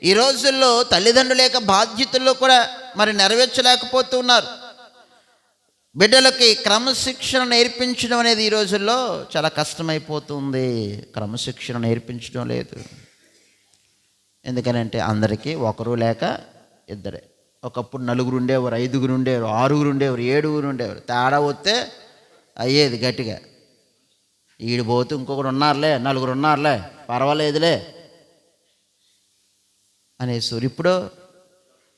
ఈ రోజుల్లో తల్లిదండ్రుల యొక్క బాధ్యతల్లో కూడా మరి నెరవేర్చలేకపోతున్నారు. బిడ్డలకి క్రమశిక్షణ నేర్పించడం అనేది ఈ రోజుల్లో చాలా కష్టమైపోతుంది. క్రమశిక్షణ నేర్పించడం లేదు. ఎందుకనంటే అందరికీ ఒకరు లేక ఇద్దరే. ఒకప్పుడు 4 ఉండేవారు, 5 ఉండేవారు, 6 ఉండేవారు, 7 ఉండేవారు. తేడా వస్తే అయ్యేది గట్టిగా, ఈడు పోతూ ఇంకొకరు ఉన్నారులే, 4 ఉన్నారులే, పర్వాలేదులే అనేసారు. ఇప్పుడు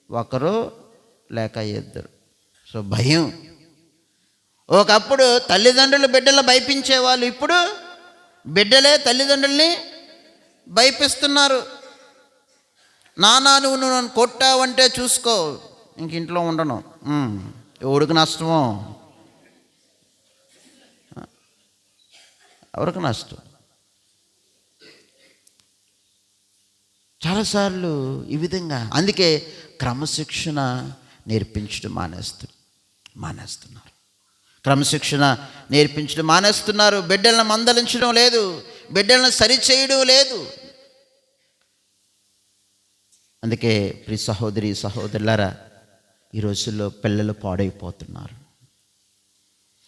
ఒకరు లేక ఇద్దరు. సో భయం. ఒకప్పుడు తల్లిదండ్రులు బిడ్డలు భయపించేవాళ్ళు, ఇప్పుడు బిడ్డలే తల్లిదండ్రుల్ని భయపిస్తున్నారు. నాన్న నువ్వు నన్ను కొట్టావంటే చూసుకో, ఇంక ఇంట్లో ఉండను, ఎవరికి నష్టమో, ఎవరికి నష్టం. చాలాసార్లు ఈ విధంగా, అందుకే క్రమశిక్షణ నేర్పించడం మానేస్తున్నారు. క్రమశిక్షణ నేర్పించడం మానేస్తున్నారు. బిడ్డలను మందలించడం లేదు, బిడ్డలను సరిచేయడం లేదు. అందుకే ప్రియ సహోదరులారా, ఈ రోజుల్లో పిల్లలు పాడైపోతున్నారు.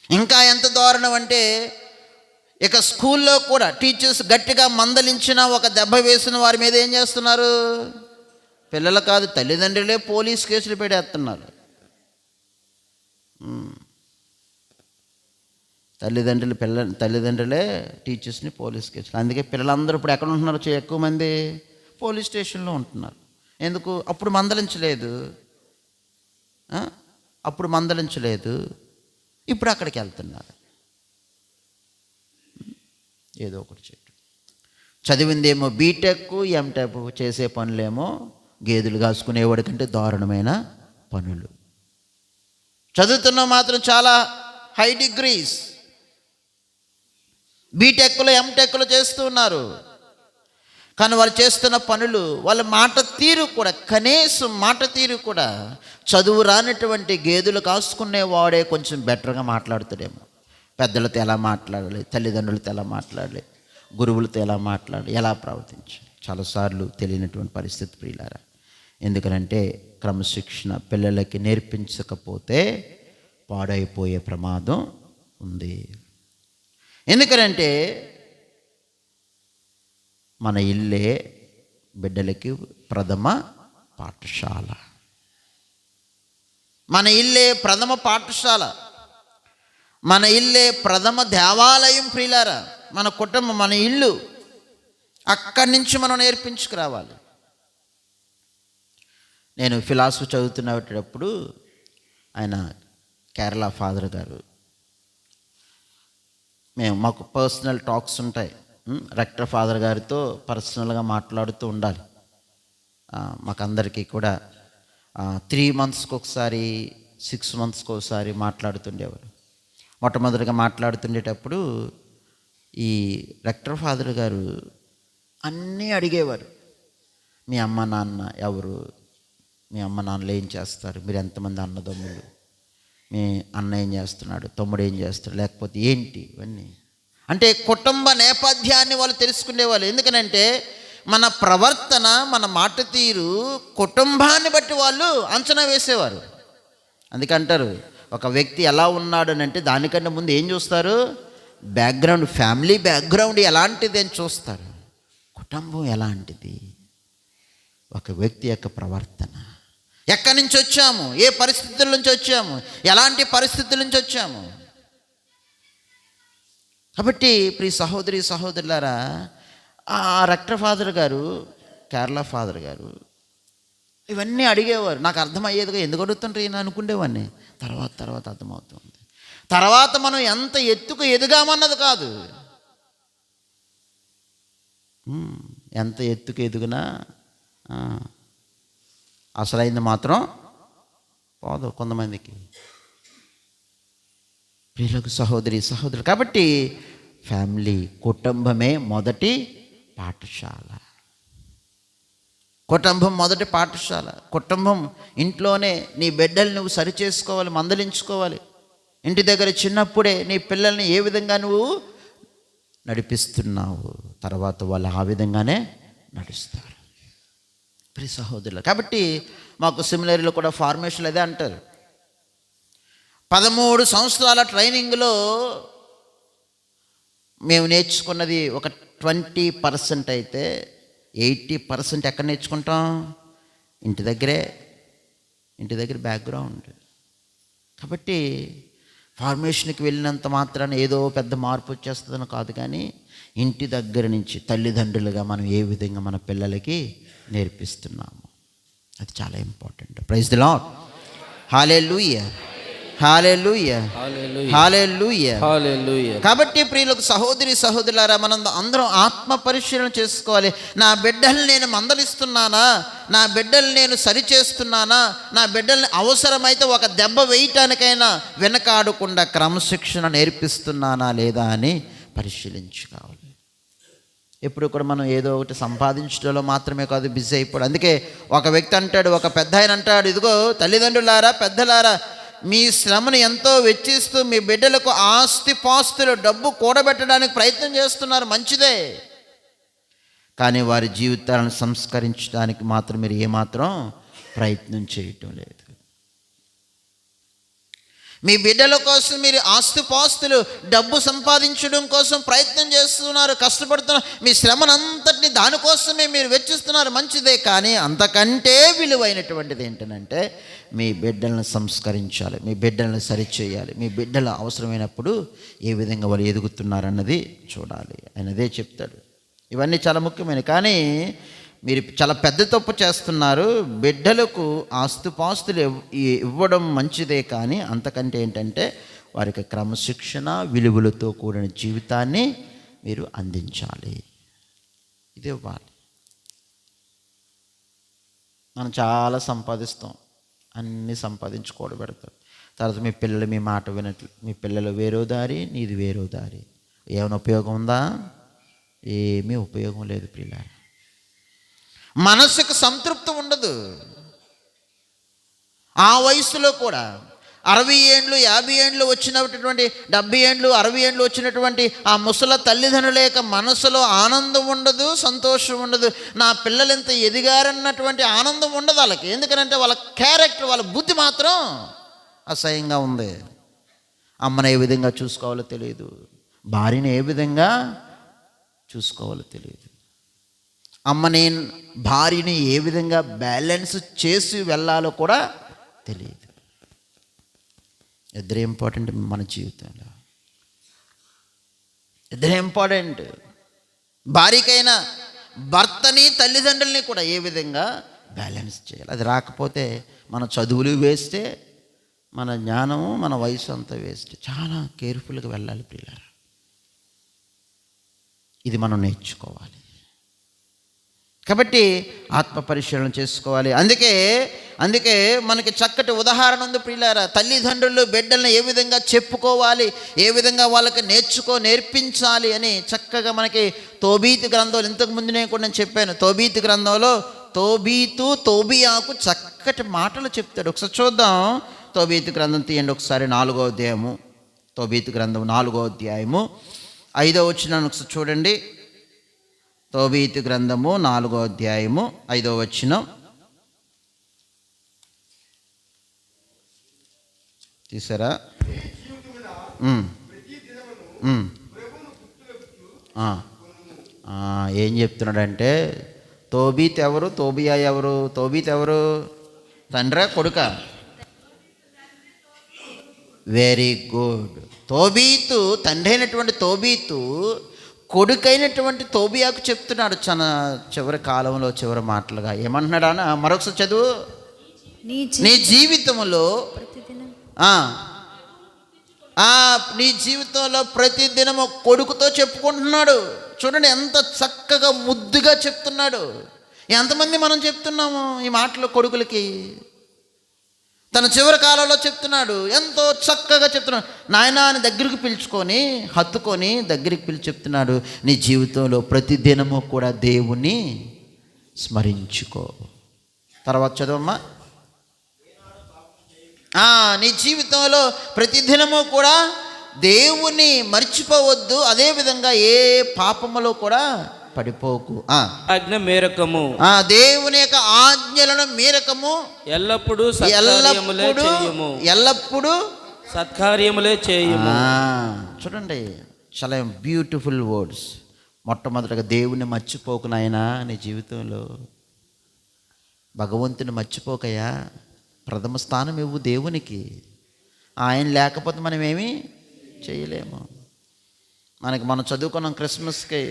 ఇంకా ఎంత దారుణం అంటే, ఇక స్కూల్లో కూడా టీచర్స్ గట్టిగా మందలించిన, ఒక దెబ్బ వేసిన వారి మీద ఏం చేస్తున్నారు? పిల్లలు కాదు, తల్లిదండ్రులే పోలీస్ కేసులు పెట్టేస్తున్నారు. తల్లిదండ్రులే టీచర్స్ని పోలీస్ కేసులు. అందుకే పిల్లలందరూ ఇప్పుడు ఎక్కడ ఉంటున్నారు? ఎక్కువ మంది పోలీస్ స్టేషన్లో ఉంటున్నారు. ఎందుకు? అప్పుడు మందలించలేదు, అప్పుడు మందలించలేదు, ఇప్పుడు అక్కడికి వెళ్తున్నారు. ఏదో ఒకటి చేయటం. చదివిందేమో బీటెక్, ఎంటెక్, చేసే పనులేమో గేదెలు కాసుకునేవాడి కంటే దారుణమైన పనులు. చదువుతున్న మాత్రం చాలా హై డిగ్రీస్, బీటెక్లో ఎంటెక్లో చేస్తూ ఉన్నారు. కానీ వాళ్ళు చేస్తున్న పనులు, వాళ్ళ మాట తీరు కూడా, కనీసం మాట తీరు కూడా చదువు రానటువంటి గేదెలు కాసుకునేవాడే కొంచెం బెటర్గా మాట్లాడుతాడేమో. పెద్దలతో ఎలా మాట్లాడాలి, తల్లిదండ్రులతో ఎలా మాట్లాడాలి, గురువులతో ఎలా మాట్లాడాలి, ఎలా ప్రవర్తించాలి, చాలాసార్లు తెలియనటువంటి పరిస్థితి ప్రియులారా. ఎందుకనంటే క్రమశిక్షణ పిల్లలకి నేర్పించకపోతే పాడైపోయే ప్రమాదం ఉంది. ఎందుకనంటే మన ఇల్లే బిడ్డలకి ప్రథమ పాఠశాల. మన ఇల్లే ప్రథమ పాఠశాల, మన ఇల్లే ప్రథమ దేవాలయం ప్రియులారా. మన కుటుంబం, మన ఇల్లు, అక్కడి నుంచి మనం నేర్పించుకురావాలి. నేను ఫిలాసఫీ చదువుతున్నప్పుడు ఆయన కేరళ ఫాదర్ గారు, మాకు పర్సనల్ టాక్స్ ఉంటాయి. రెక్టర్ ఫాదర్ గారితో పర్సనల్గా మాట్లాడుతూ ఉండాలి. మాకందరికీ కూడా 3 monthsకి ఒకసారి, 6 monthsకి ఒకసారి మాట్లాడుతుండేవారు. మొట్టమొదటిగా మాట్లాడుతుండేటప్పుడు ఈ రెక్టర్ ఫాదర్ గారు అన్నీ అడిగేవారు. మీ అమ్మ నాన్న ఎవరు, మీ అమ్మ నాన్నలు ఏం చేస్తారు, మీరు ఎంతమంది అన్నదమ్ములు, మీ అన్న ఏం చేస్తున్నాడు, తమ్ముడు ఏం చేస్తాడు, లేకపోతే ఏంటి, ఇవన్నీ అంటే కుటుంబ నేపథ్యాన్ని వాళ్ళు తెలుసుకునేవాళ్ళు. ఎందుకనంటే మన ప్రవర్తన, మన మాట తీరు కుటుంబాన్ని బట్టి వాళ్ళు అంచనా వేసేవారు. అందుకంటారు ఒక వ్యక్తి ఎలా ఉన్నాడు అని అంటే దానికంటే ముందు ఏం చూస్తారు, బ్యాక్గ్రౌండ్, ఫ్యామిలీ బ్యాక్గ్రౌండ్ ఎలాంటిది అని చూస్తారు. కుటుంబం ఎలాంటిది, ఒక వ్యక్తి యొక్క ప్రవర్తన, ఎక్కడి నుంచి వచ్చాము, ఏ పరిస్థితుల నుంచి వచ్చాము, ఎలాంటి పరిస్థితుల నుంచి వచ్చాము. కాబట్టి ప్రియ సహోదరి సహోదరులారా, ఆ రెక్టర్ ఫాదర్ గారు, కేరళ ఫాదర్ గారు ఇవన్నీ అడిగేవారు. నాకు అర్థమయ్యేదిగా, ఎందుకు అడుగుతుంటారు ఈయన అనుకునేవాడిని. తర్వాత అర్థమవుతుంది. తర్వాత మనం ఎంత ఎత్తుకు ఎదిగామన్నది కాదు, ఎంత ఎత్తుకు ఎదిగినా అసలైంది మాత్రం పోదు కొంతమందికి. ప్రియులకు సహోదరి సహోదరులు, కాబట్టి ఫ్యామిలీ, కుటుంబమే మొదటి పాఠశాల. కుటుంబం మొదటి పాఠశాల. కుటుంబం, ఇంట్లోనే నీ బిడ్డలు నువ్వు సరి చేసుకోవాలి, మందలించుకోవాలి. ఇంటి దగ్గర చిన్నప్పుడే నీ పిల్లల్ని ఏ విధంగా నువ్వు నడిపిస్తున్నావు, తర్వాత వాళ్ళు ఆ విధంగానే నడుస్తారు. ప్రియ సహోదరులు, కాబట్టి మాకు సెమినరీలో కూడా ఫార్మేషన్ అదే అంటారు. 13 సంవత్సరాల ట్రైనింగ్లో మేము నేర్చుకున్నది ఒక 20% అయితే 80% ఎక్కడ నేర్చుకుంటాం, ఇంటి దగ్గర బ్యాక్గ్రౌండ్. కాబట్టి ఫార్మేషన్కి వెళ్ళినంత మాత్రాన ఏదో పెద్ద మార్పు వచ్చేస్తుందని కాదు, కానీ ఇంటి దగ్గర నుంచి తల్లిదండ్రులుగా మనం ఏ విధంగా మన పిల్లలకి నేర్పిస్తున్నాము, అది చాలా important. Praise the lord. Hallelujah, hallelujah, hallelujah, hallelujah. కాబట్టి ప్రియులకు సహోదరి సహోదరులారా, మనం అందరం ఆత్మ పరిశీలన చేసుకోవాలి. నా బిడ్డల్ని నేను మందలిస్తున్నానా, నా బిడ్డల్ని నేను సరిచేస్తున్నానా, నా బిడ్డల్ని అవసరమైతే ఒక దెబ్బ వేయటానికైనా వెనకాడకుండా క్రమశిక్షణ నేర్పిస్తున్నానా లేదా అని పరిశీలించుకోవాలి. ఎప్పుడు కూడా మనం ఏదో ఒకటి సంపాదించడంలో మాత్రమే కాదు బిజీ అయిపోవడం. అందుకే ఒక వ్యక్తి అంటాడు, ఒక పెద్ద ఆయన అంటాడు, ఇదిగో తల్లిదండ్రులారా, పెద్దలారా, మీ శ్రమను ఎంతో వెచ్చిస్తూ మీ బిడ్డలకు ఆస్తి పాస్తులు, డబ్బు కూడబెట్టడానికి ప్రయత్నం చేస్తున్నారు, మంచిదే. కానీ వారి జీవితాలను సంస్కరించడానికి మాత్రం మీరు ఏమాత్రం ప్రయత్నం చేయటం లేదు. మీ బిడ్డల కోసం మీరు ఆస్తిపాస్తులు, డబ్బు సంపాదించడం కోసం ప్రయత్నం చేస్తున్నారు, కష్టపడుతున్నారు. మీ శ్రమనంతటిని దానికోసమే మీరు వెచ్చిస్తున్నారు, మంచిదే. కానీ అంతకంటే విలువైనటువంటిది ఏంటంటే మీ బిడ్డలను సంస్కరించాలి, మీ బిడ్డలను సరిచేయాలి. మీ బిడ్డలు అవసరమైనప్పుడు ఏ విధంగా వాళ్ళు ఎదుగుతున్నారన్నది చూడాలి. ఆయన అదే చెప్తాడు. ఇవన్నీ చాలా ముఖ్యమైనవి. కానీ మీరు చాలా పెద్ద తప్పు చేస్తున్నారు. బిడ్డలకు ఆస్తుపాస్తులు ఇవ్వడం మంచిదే, కానీ అంతకంటే ఏంటంటే వారికి క్రమశిక్షణ, విలువలతో కూడిన జీవితాన్ని మీరు అందించాలి. ఇది ఇవ్వాలి. మనం చాలా సంపాదిస్తాం, అన్నీ సంపాదించుకోవడం పెడతాం. తర్వాత మీ పిల్లలు మీ మాట వినట్లు, మీ పిల్లలు వేరో దారి, నీది వేరో దారి. ఏమైనా ఉపయోగం ఉందా? ఏమీ ఉపయోగం లేదు ప్రియులారా. మనసుకు సంతృప్తి ఉండదు. ఆ వయసులో కూడా 60 ఏండ్లు 50 ఏండ్లు వచ్చినటువంటి 70 ఏండ్లు 60 ఏండ్లు వచ్చినటువంటి ఆ ముసల తల్లిదండ్రుల యొక్క మనసులో ఆనందం ఉండదు, సంతోషం ఉండదు. నా పిల్లలు ఎంత ఎదిగారన్నటువంటి ఆనందం ఉండదు వాళ్ళకి. ఎందుకంటే వాళ్ళ క్యారెక్టర్, వాళ్ళ బుద్ధి మాత్రం అసహ్యంగా ఉంది. అమ్మని ఏ విధంగా చూసుకోవాలో తెలియదు, భార్యని ఏ విధంగా చూసుకోవాలో తెలియదు, అమ్మని భార్యని ఏ విధంగా బ్యాలెన్స్ చేసి వెళ్ళాలో కూడా తెలియదు. ఇద్దరు ఇంపార్టెంట్ మన జీవితంలో, ఇద్దరు ఇంపార్టెంట్. భార్యకైనా భర్తని, తల్లిదండ్రుల్ని కూడా ఏ విధంగా బ్యాలెన్స్ చేయాలి. అది రాకపోతే మన చదువులు వేస్తే, మన జ్ఞానము, మన వయసు అంతా వేస్ట్. చాలా కేర్ఫుల్గా వెళ్ళాలి ప్రియులారా. ఇది మనం నేర్చుకోవాలి. కాబట్టి ఆత్మ పరిశీలన చేసుకోవాలి. అందుకే మనకి చక్కటి ఉదాహరణ ఉంది ప్రియులారా. తల్లిదండ్రులు బిడ్డలను ఏ విధంగా చెప్పుకోవాలి, ఏ విధంగా వాళ్ళకి నేర్పించాలి అని చక్కగా మనకి తోబీతు గ్రంథంలో, ఇంతకుముందు నేను కూడా చెప్పాను, తోబీతు గ్రంథంలో తోబియాకు చక్కటి మాటలు చెప్తాడు. ఒకసారి చూద్దాం. తోబీతు గ్రంథం తీయండి ఒకసారి, 4వ అధ్యాయము. తోబీతు గ్రంథం 4వ అధ్యాయము 5వ వచనాన్ని ఒకసారి చూడండి. తోబీతు గ్రంథము 4వ అధ్యాయము 5వ వచనం తీసారా? ఏం చెప్తున్నాడంటే, తోబీత్ ఎవరు, తోబియా ఎవరు? తోబీత్ ఎవరు? తండ్రా కొడుకా? Very good. తోబీతు తండ్రి అయినటువంటి తోబీతు కొడుకైనటువంటి తోబియాకు చెప్తున్నాడు చివరి కాలంలో, చివరి మాటలుగా ఏమంటున్నాడు అన్న? మరొకసారి చదువు. నీ జీవితంలో నీ జీవితంలో ప్రతిదినము కొడుకుతో చెప్పుకుంటున్నాడు. చూడండి ఎంత చక్కగా ముద్దుగా చెప్తున్నాడు. ఎంతమంది మనం చెప్తున్నాము ఈ మాటలు కొడుకులకి? తన చివరి కాలంలో చెప్తున్నాడు, ఎంతో చక్కగా చెప్తున్నాడు. నాయనా అని దగ్గరికి పిలుచుకొని, హత్తుకొని దగ్గరికి పిలిచి చెప్తున్నాడు, నీ జీవితంలో ప్రతిదినము కూడా దేవుణ్ణి స్మరించుకో. తర్వాత చదవమ్మా. నీ జీవితంలో ప్రతిదినము కూడా దేవుణ్ణి మర్చిపోవద్దు, అదేవిధంగా ఏ పాపములో కూడా పడిపోకు. ఆజ్ఞ మేరకము, దేవుని యొక్క ఆజ్ఞలను మేరకము, ఎల్లప్పుడూ సత్కార్యములే చేయుము. చూడండి చాలా బ్యూటిఫుల్ వర్డ్స్. మొట్టమొదటిగా దేవుని మర్చిపోకు నాయనా నీ జీవితంలో. భగవంతుని మర్చిపోకయా. ప్రథమ స్థానం ఇవ్వు దేవునికి. ఆయన లేకపోతే మనం ఏమీ చేయలేము. మనం చదువుకున్నాం క్రిస్మస్కి,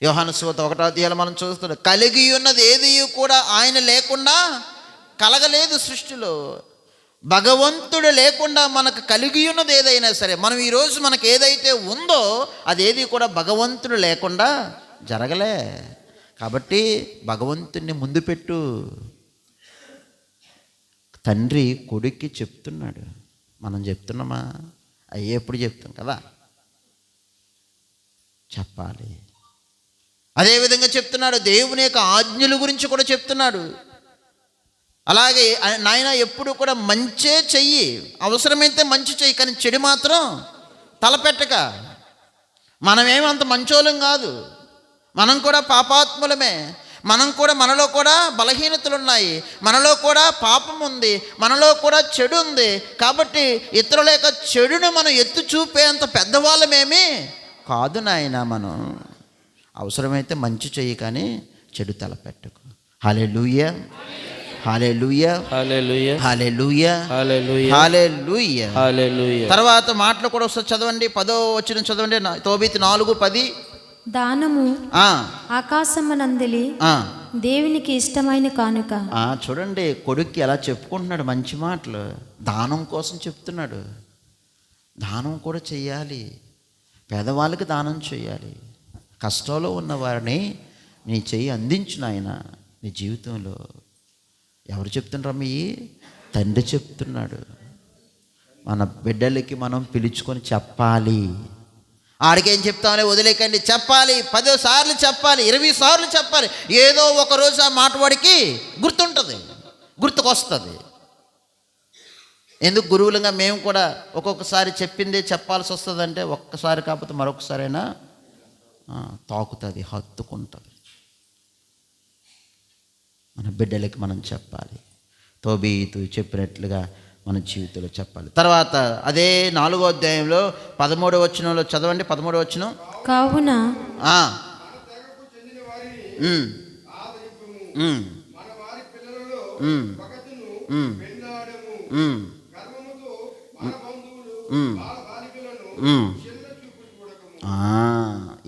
యోహాను సువార్త 1వ అధ్యాయంలో మనం చూస్తున్నాం, కలిగి ఉన్నది ఏది కూడా ఆయన లేకుండా కలగలేదు సృష్టిలో. భగవంతుడు లేకుండా మనకు కలిగి ఉన్నది ఏదైనా సరే, మనం ఈరోజు మనకు ఏదైతే ఉందో అదేది కూడా భగవంతుడు లేకుండా జరగలే. కాబట్టి భగవంతుడిని ముందు పెట్టు. తండ్రి కొడుక్కి చెప్తున్నాడు, మనం చెప్తున్నామా? అయ్యేప్పుడు చెప్తాం కదా, చెప్పాలి. అదేవిధంగా చెప్తున్నాడు, దేవుని యొక్క ఆజ్ఞల గురించి కూడా చెప్తున్నాడు. అలాగే నాయన ఎప్పుడు కూడా మంచే చెయ్యి, అవసరమైతే మంచి చెయ్యి, కానీ చెడు మాత్రం తలపెట్టక. మనమేమి అంత మంచోళం కాదు, మనం కూడా పాపాత్ములమే. మనలో కూడా బలహీనతలు ఉన్నాయి, మనలో కూడా పాపం ఉంది, మనలో కూడా చెడు ఉంది. కాబట్టి ఇతరుల యొక్క చెడును మనం ఎత్తు చూపేంత పెద్దవాళ్ళమేమీ కాదు నాయన. మనం అవసరమైతే మంచి చెయ్యి, కానీ చెడు తలపెట్టకు. హల్లెలూయా, హల్లెలూయా, హల్లెలూయా, హల్లెలూయా, హల్లెలూయా, హల్లెలూయా. తర్వాత మాటలు కూడా ఒకసారి చదవండి, 10వ వచనం చదవండి. తోబీతు 4:10. దానము ఆ, ఆకాశమునందలి ఆ. దేవునికి ఇష్టమైన కానుక. చూడండి కొడుక్కి ఎలా చెప్పుకుంటున్నాడు మంచి మాటలు. దానం కోసం చెప్తున్నాడు. దానం కూడా చెయ్యాలి, పేదవాళ్ళకి దానం చేయాలి, కష్టంలో ఉన్న వారిని నీ చెయ్యి అందించు నాయన నీ జీవితంలో. ఎవరు చెప్తున్నారమ్మ? ఈ తండ్రి చెప్తున్నాడు. మన బిడ్డలకి మనం పిలుచుకొని చెప్పాలి. ఆడికేం చెప్తామని వదిలేకండి, చెప్పాలి. 10 సార్లు చెప్పాలి, 20 సార్లు చెప్పాలి. ఏదో ఒక రోజు ఆ మాట వాడికి గుర్తుంటుంది, గుర్తుకొస్తుంది. ఎందుకు గురువులుగా మేము కూడా ఒక్కొక్కసారి చెప్పిందే చెప్పాల్సి వస్తుందంటే, ఒక్కసారి కాకపోతే మరొకసారైనా తాకుతుంది, హత్తుకుంటుంది. మన బిడ్డలకి మనం చెప్పాలి. తోబీతు చెప్పినట్లుగా మన జీవితంలో చెప్పాలి. తర్వాత అదే 4వ అధ్యాయంలో 13వ వచనంలో చదవండి. 13వ వచనం. కావున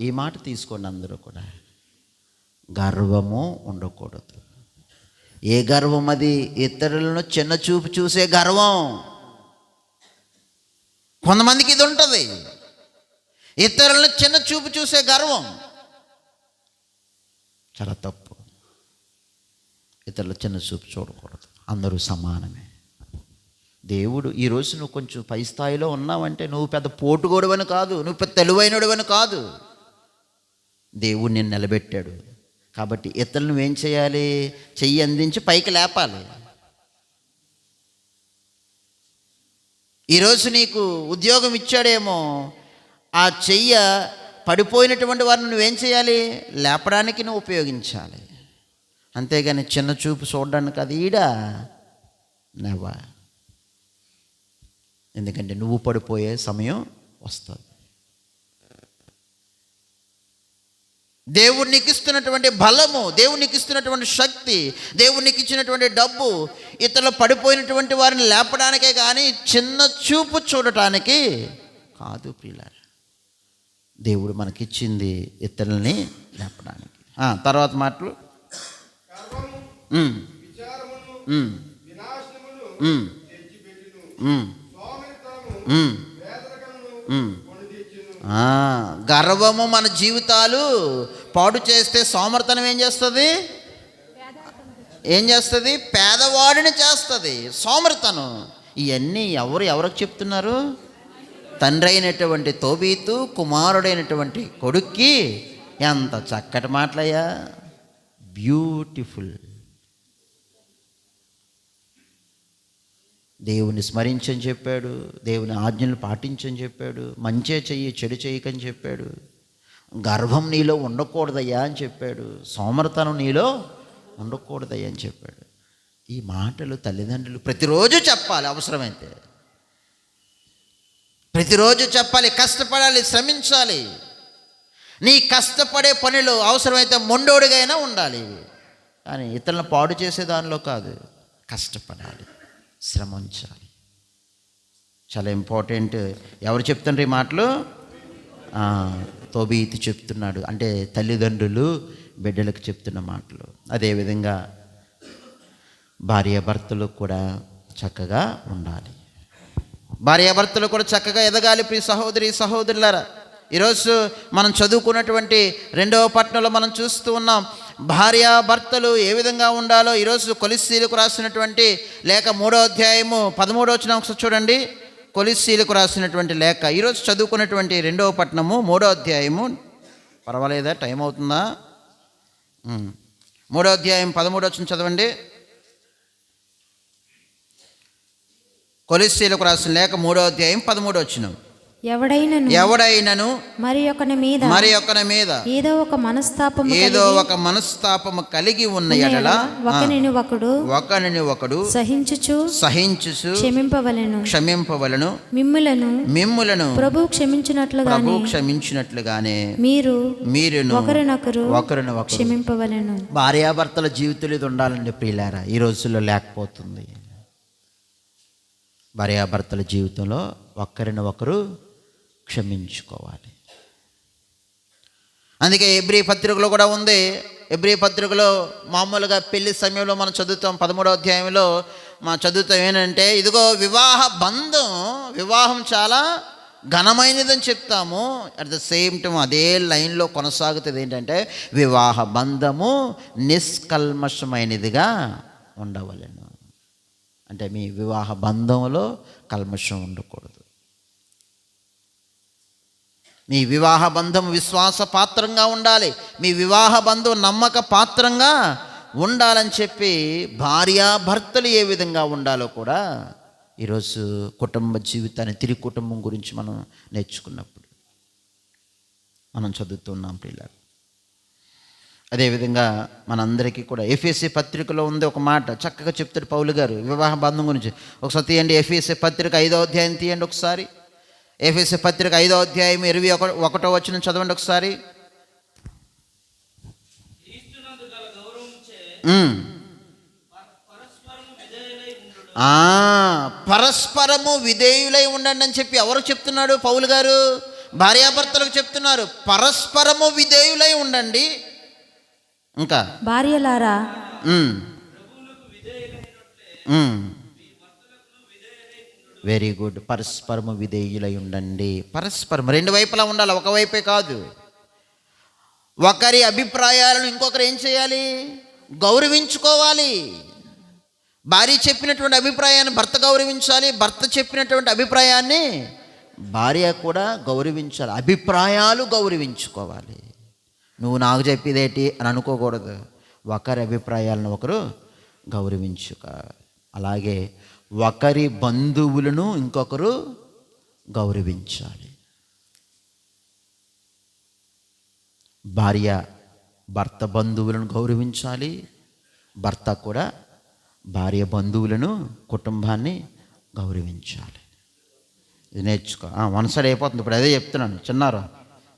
ఈ మాట తీసుకోండి అందరూ కూడా. గర్వము ఉండకూడదు. ఏ గర్వం అది? ఇతరులను చిన్న చూపు చూసే గర్వం. కొంతమందికి ఇది ఉంటుంది, ఇతరులను చిన్న చూపు చూసే గర్వం. చాలా తప్పు. ఇతరుల చిన్న చూపు చూడకూడదు. అందరూ సమానమే. దేవుడు ఈరోజు నువ్వు కొంచెం పై స్థాయిలో ఉన్నావంటే నువ్వు పెద్ద పోటుగోడువని కాదు, నువ్వు పెద్ద తెలివైనడువని కాదు. దేవుడు నిన్ను నిలబెట్టాడు కాబట్టి ఇతరులు నువ్వేం చేయాలి? చెయ్యి అందించి పైకి లేపాలి. ఈరోజు నీకు ఉద్యోగం ఇచ్చాడేమో, ఆ చెయ్య పడిపోయినటువంటి వారిని నువ్వేం చేయాలి? లేపడానికి నువ్వు ఉపయోగించాలి. అంతేగాని చిన్న చూపు చూడడానికి అది ఈడా నెవా. ఎందుకంటే నువ్వు పడిపోయే సమయం వస్తుంది. దేవుడు నీకు ఇస్తున్నటువంటి బలము, దేవుడు నీకు ఇస్తున్నటువంటి శక్తి, దేవుడు నీకు ఇచ్చినటువంటి డబ్బు ఇతరులు పడిపోయినటువంటి వారిని లేపడానికే కానీ చిన్న చూపు చూడటానికి కాదు ప్రియులారా. దేవుడు మనకిచ్చింది ఇతరులని లేపడానికి. తర్వాత మాటలు. గర్వము మన జీవితాలు పాడు చేస్తే సోమర్తనం ఏం చేస్తుంది? పేదవాడిని చేస్తుంది సోమర్తనం. ఇవన్నీ ఎవరికి చెప్తున్నారు? తండ్రి అయినటువంటి తోబీతు కుమారుడైనటువంటి కొడుక్కి. ఎంత చక్కటి మాటలయ్యా, బ్యూటిఫుల్. దేవుని స్మరించని చెప్పాడు, దేవుని ఆజ్ఞలు పాటించని చెప్పాడు, మంచే చెయ్యి చెడు చేయకని చెప్పాడు, గర్వం నీలో ఉండకూడదయ్యా అని చెప్పాడు, సోమర్తనం నీలో ఉండకూడదయ్యా అని చెప్పాడు. ఈ మాటలు తల్లిదండ్రులు ప్రతిరోజు చెప్పాలి. అవసరమైతే ప్రతిరోజు చెప్పాలి. కష్టపడాలి, శ్రమించాలి. నీ కష్టపడే పనిలో అవసరమైతే మొండోడిగైనా ఉండాలి, కానీ ఇతరులను పాడు చేసే దానిలో కాదు. కష్టపడాలి, శ్రమ ఉంచాలి. చాలా ఇంపార్టెంట్. ఎవరు చెప్తుండ్రు ఈ మాటలు? తోబీతు చెప్తున్నాడు. అంటే తల్లిదండ్రులు బిడ్డలకు చెప్తున్న మాటలు. అదేవిధంగా భార్యాభర్తలు కూడా చక్కగా ఉండాలి. భార్యాభర్తలు కూడా చక్కగా ఎదగాలి. ప్రియ సహోదరి సహోదరులారా, ఈరోజు మనం చదువుకున్నటువంటి 2వ పట్టణంలో మనం చూస్తూ ఉన్నాం. భార్యాభర్తలు ఏ విధంగా ఉండాలో ఈరోజు కొలిస్సీలకు రాసినటువంటి లేఖ 3వ అధ్యాయము 13వ వచనం ఒకసారి చూడండి. కొలిస్సీలకు రాసినటువంటి లేఖ ఈరోజు చదువుకున్నటువంటి 2వ పట్టణము 3వ అధ్యాయము. పర్వాలేదా? టైం అవుతుందా? 3వ అధ్యాయం 13వ వచనం చదవండి. కొలిస్సీలకు రాసిన లేఖ 3వ అధ్యాయం 13వ వచనం. ఎవడైనను మరి ఒకని మీద ఏదో ఒక మనస్తాపము కలిగి ఉన్న ఎడల ఒకనిని ఒకడు సహించుచు క్షమింపవలెను. మిమ్ములను ప్రభు క్షమించినట్లుగానే మీరును ఒకరినొకరు క్షమింపవలెను. భార్యాభర్తల జీవితంలో ఇది ఉండాలండి ప్రియులారా. ఈ రోజుల్లో లేకపోతుంది. భార్యాభర్తల జీవితంలో ఒకరిని ఒకరు క్షమించుకోవాలి. అందుకే ఎబ్రీ పత్రికలో కూడా ఉంది. ఎబ్రీ పత్రికలో మామూలుగా పెళ్లి సమయంలో మనం చదువుతాం, 13వ అధ్యాయంలో మనం చదువుతాం ఏంటంటే, ఇదిగో వివాహం చాలా ఘనమైనదని చెప్తాము. అట్ ద సేమ్ టైం అదే లైన్లో కొనసాగుతుంది ఏంటంటే, వివాహ బంధము నిష్కల్మషమైనదిగా ఉండవలెను. అంటే మీ వివాహ బంధంలో కల్మషం ఉండకూడదు. మీ వివాహ బంధం విశ్వాస పాత్రంగా ఉండాలి. మీ వివాహ బంధం నమ్మక పాత్రంగా ఉండాలని చెప్పి భార్యాభర్తలు ఏ విధంగా ఉండాలో కూడా ఈరోజు కుటుంబ జీవితాన్ని, తిరిగి కుటుంబం గురించి మనం నేర్చుకున్నప్పుడు మనం చదువుతున్నాం పిల్లలు. అదేవిధంగా మనందరికీ కూడా ఎఫెసీ పత్రికలో ఉంది ఒక మాట, చక్కగా చెప్తాడు పౌలు గారు వివాహ బంధం గురించి. ఒకసారి తీయండి, ఎఫెసీ పత్రిక 5వ అధ్యాయం తీయండి ఒకసారి. ఎఫెసీ పత్రిక 5వ అధ్యాయం 21వ వచనం చదవండి ఒకసారి. పరస్పరము విధేయులై ఉండండి అని చెప్పి ఎవరు చెప్తున్నాడు? పౌలు గారు భార్యాభర్తలకు చెప్తున్నారు, పరస్పరము విధేయులై ఉండండి. ఇంకా భార్యలారా వెరీ గుడ్, పరస్పరము విధేయులై ఉండండి. పరస్పరం రెండు వైపులా ఉండాలి, ఒకవైపే కాదు. ఒకరి అభిప్రాయాలను ఇంకొకరు ఏం చేయాలి? గౌరవించుకోవాలి. భార్య చెప్పినటువంటి అభిప్రాయాన్ని భర్త గౌరవించాలి, భర్త చెప్పినటువంటి అభిప్రాయాన్ని భార్య కూడా గౌరవించాలి. అభిప్రాయాలు గౌరవించుకోవాలి. నువ్వు నాకు చెప్పేదేంటి అని అనుకోకూడదు. ఒకరి అభిప్రాయాలను ఒకరు గౌరవించుక. అలాగే ఒకరి బంధువులను ఇంకొకరు గౌరవించాలి. భార్య భర్త బంధువులను గౌరవించాలి, భర్త కూడా భార్య బంధువులను, కుటుంబాన్ని గౌరవించాలి. ఇది నేర్చుకో. వన్ సైడ్ అయిపోతుంది. ఇప్పుడు అదే చెప్తున్నాను. చిన్నారు,